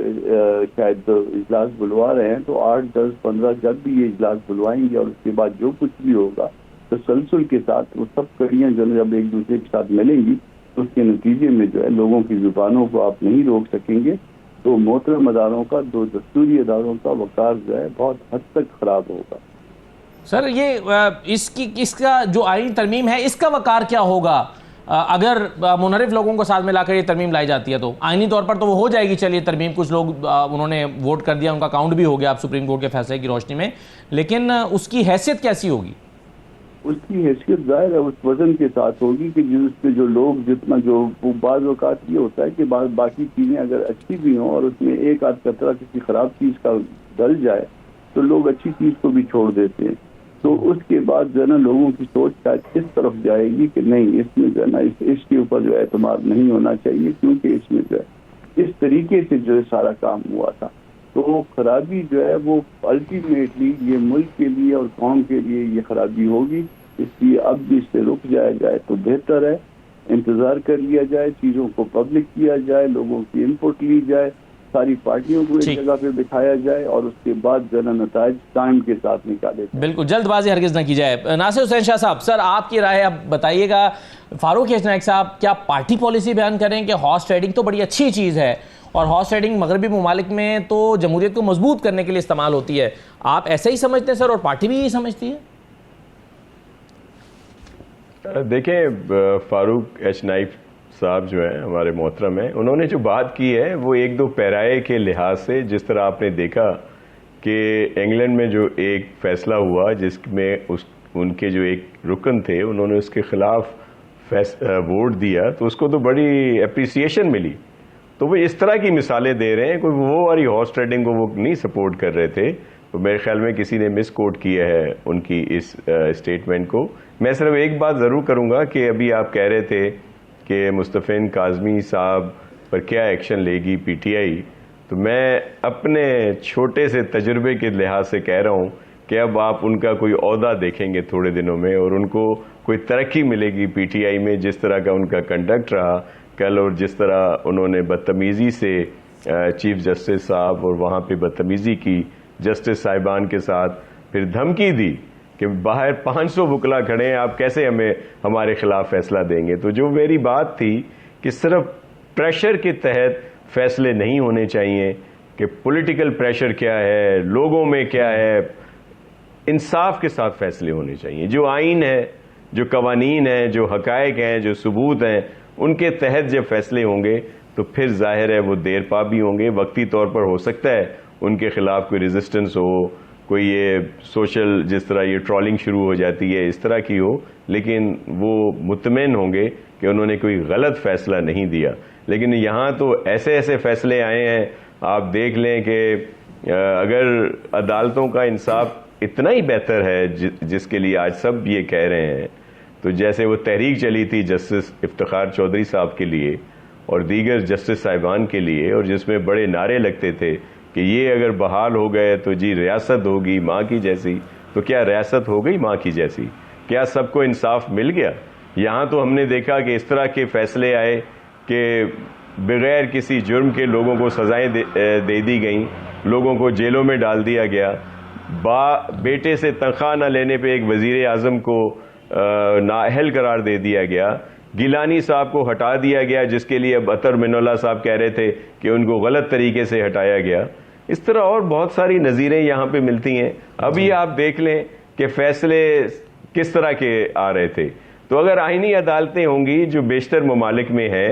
शायद इजलास बुलवा रहे हैं, तो 8, 10, 15 जब भी ये इजलास बुलवाएंगे और उसके बाद जो कुछ भी होगा तो तसलसल के साथ वो सब कड़ियाँ जो जब एक दूसरे के साथ मिलेंगी तो उसके नतीजे में जो है लोगों की जुबानों को आप नहीं रोक सकेंगे। तो मोहतरम अदारों का, दो दस्तूरी अदारों का वकार जो है बहुत हद तक खराब होगा। सर ये इसका जो आईनी तरमीम है इसका वकार क्या होगा अगर मुनहरिफ लोगों को साथ में लाकर ये तरमीम लाई जाती है? तो आईनी तौर पर तो वो हो जाएगी, चलिए तरमीम, कुछ लोग उन्होंने वोट कर दिया, उनका काउंट भी हो गया अब सुप्रीम कोर्ट के फैसले की रोशनी में, लेकिन उसकी हैसियत कैसी होगी? उसकी हैसियत जाहिर है उस वजन के साथ होगी कि जिसपे जो लोग जितना जो बाज़ औक़ात ये होता है कि बाकी चीज़ें अगर अच्छी भी हों और उसमें एक आध कतरा किसी ख़राब चीज़ का डल जाए तो लोग अच्छी चीज़ को भी छोड़ देते हैं। तो उसके बाद जो है ना लोगों की सोच शायद इस तरफ जाएगी कि नहीं, इसमें जो है ना इसके ऊपर जो एतमाद नहीं होना चाहिए, क्योंकि इसमें जो है इस तरीके से जो है सारा काम हुआ था। तो खराबी जो है वो अल्टीमेटली ये मुल्क के लिए और कौम के लिए ये खराबी होगी। इसलिए अब भी इससे रुक जाया जाए तो बेहतर है, इंतज़ार कर लिया जाए, चीज़ों को पब्लिक किया जाए, लोगों की इनपुट ली जाए, सारी पार्टियों को एक जगह पे बिठाया जाए और उसके बाद जो है नताइज टाइम के साथ निकाले जाए। बिल्कुल, जल्दबाजी हरगिज़ न की जाए। नासिर हुसैन शाह साहब, सर आपकी राय अब बताइएगा। फारूक एच नाइक साहब, क्या पार्टी पॉलिसी बयान करें कि हॉर्स ट्रेडिंग तो बड़ी अच्छी चीज़ है और हॉर्स ट्रेडिंग मगरबी ममालिक में तो जमहूरियत को मजबूत करने के लिए इस्तेमाल होती है, आप ऐसे ही समझते हैं सर और पार्टी भी यही समझती है? देखें, फारूक एच नाइक साहब जो है हमारे मोहतरम हैं, उन्होंने जो बात की है वो एक दो पैराए के लिहाज से, जिस तरह आपने देखा कि इंग्लैंड में जो एक फैसला हुआ जिसमें उनके जो एक रुकन थे उन्होंने उसके खिलाफ वोट दिया, तो उसको तो बड़ी अप्रिसिएशन मिली। तो वो इस तरह की मिसालें दे रहे हैं, कोई वो वाली हॉर्स ट्रेडिंग को वो नहीं सपोर्ट कर रहे थे। तो मेरे ख्याल में किसी ने मिस कोट किया है उनकी इस स्टेटमेंट को। मैं सिर्फ एक बात ज़रूर करूँगा कि अभी आप कह रहे थे कि मुस्तफ़िन काज़मी साहब पर क्या एक्शन लेगी पीटीआई, तो मैं अपने छोटे से तजुर्बे के लिहाज से कह रहा हूँ कि अब आप उनका कोई ओहदा देखेंगे थोड़े दिनों में और उनको कोई तरक्की मिलेगी पीटीआई में। जिस तरह का उनका कंडक्ट रहा कल और जिस तरह उन्होंने बदतमीज़ी से चीफ जस्टिस साहब और वहाँ पे बदतमीज़ी की जस्टिस साहिबान के साथ, फिर धमकी दी कि बाहर 500 वकला खड़े हैं, आप कैसे हमारे खिलाफ फैसला देंगे। तो जो मेरी बात थी कि सिर्फ प्रेशर के तहत फैसले नहीं होने चाहिए, कि पॉलिटिकल प्रेशर क्या है, लोगों में क्या है, इंसाफ के साथ फैसले होने चाहिए। जो आइन है, जो कवानीन है, जो हकायक हैं, जो सबूत हैं, उनके तहत जब फैसले होंगे तो फिर जाहिर है वो देर पा भी होंगे। वक्ती तौर पर हो सकता है उनके खिलाफ कोई रेजिस्टेंस हो, कोई ये सोशल जिस तरह ये ट्रॉलिंग शुरू हो जाती है इस तरह की हो, लेकिन वो मुतमईन होंगे कि उन्होंने कोई गलत फैसला नहीं दिया। लेकिन यहाँ तो ऐसे ऐसे फैसले आए हैं, आप देख लें कि अगर अदालतों का इंसाफ इतना ही बेहतर है जिसके लिए आज सब ये कह रहे हैं, तो जैसे वो तहरीक चली थी जस्टिस इफ्तिखार चौधरी साहब के लिए और दीगर जस्टिस साहिबान के लिए, और जिसमें बड़े नारे लगते थे कि ये अगर बहाल हो गए तो जी रियासत होगी माँ की जैसी, तो क्या रियासत हो गई माँ की जैसी? क्या सबको इंसाफ मिल गया? यहाँ तो हमने देखा कि इस तरह के फैसले आए कि बगैर किसी जुर्म के लोगों को सजाएं दे दी गई, लोगों को जेलों में डाल दिया गया। बेटे से तनख्वाह न लेने पे एक वजीर आज़म को नाअहल करार दे दिया गया। गिलानी साहब को हटा दिया गया, जिसके लिए अब अतर मिनोल्ला साहब कह रहे थे कि उनको गलत तरीके से हटाया गया। इस तरह और बहुत सारी नज़ीरें यहाँ पे मिलती हैं। अभी आप देख लें कि फैसले किस तरह के आ रहे थे। तो अगर आईनी अदालतें होंगी जो बेशतर ममालिक में है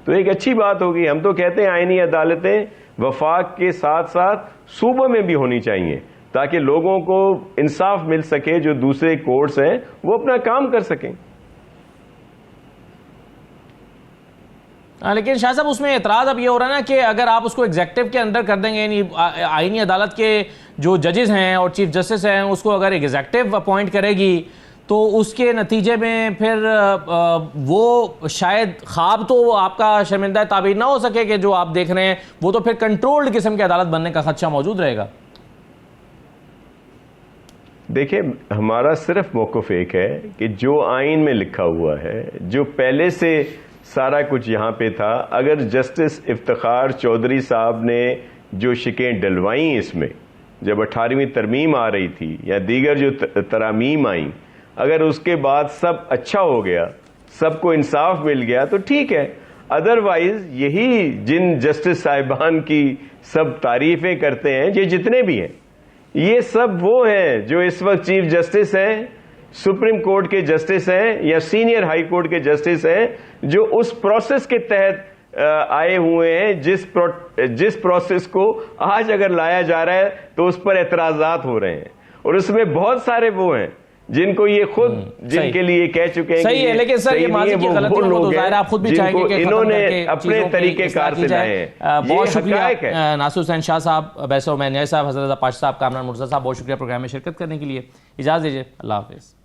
तो एक अच्छी बात होगी। हम तो कहते हैं आईनी अदालतें वफाक के साथ साथ सूबों में भी होनी चाहिए ताकि लोगों को इंसाफ मिल सके, जो दूसरे कोर्ट्स हैं वो अपना काम कर सकें। लेकिन शाह साहब उसमें एतराज़ अब ये हो रहा है ना कि अगर आप उसको एग्जेक्टिव के अंदर कर देंगे, यानी आईनी अदालत के जो जजेस हैं और चीफ जस्टिस हैं उसको अगर एग्जेक्टिव अपॉइंट करेगी तो उसके नतीजे में फिर वो शायद ख्वाब तो आपका शर्मिंदा ताबीर ना हो सके कि जो आप देख रहे हैं, वो तो फिर कंट्रोल्ड किस्म की अदालत बनने का खदशा मौजूद रहेगा। देखिए, हमारा सिर्फ मौक़िफ़ एक है कि जो आइन में लिखा हुआ है, जो पहले से सारा कुछ यहाँ पे था, अगर जस्टिस इफ्तिखार चौधरी साहब ने जो शिकें डलवाई इसमें जब 18वीं तरमीम आ रही थी या दीगर जो तरामीम आई, अगर उसके बाद सब अच्छा हो गया, सबको इंसाफ मिल गया तो ठीक है। अदरवाइज यही जिन जस्टिस साहिबान की सब तारीफें करते हैं, ये जितने भी हैं, ये सब वो हैं जो इस वक्त चीफ जस्टिस हैं, सुप्रीम कोर्ट के जस्टिस हैं या सीनियर हाई कोर्ट के जस्टिस हैं, जो उस प्रोसेस के तहत आए हुए हैं जिस प्रोसेस को आज अगर लाया जा रहा है तो उस पर एतराजात हो रहे हैं। और उसमें बहुत सारे वो हैं जिनको ये खुद जिनके लिए कह चुके हैं सही है, लेकिन सर ये माजी की गलतियों को तो जाहिर आप खुद भी चाहेंगे कि इन्होंने अपने तरीके कार से लाए हैं। बहुत शुक्रिया नासिर हुसैन शाह साहब, बैसर उमैनिया साहब, हजरत पाशा साहब, कामरान मुर्तज़ा साहब, बहुत शुक्रिया प्रोग्राम में शिरकत करने के लिए। इजाज़त दीजिए, अल्लाह हाफिज़।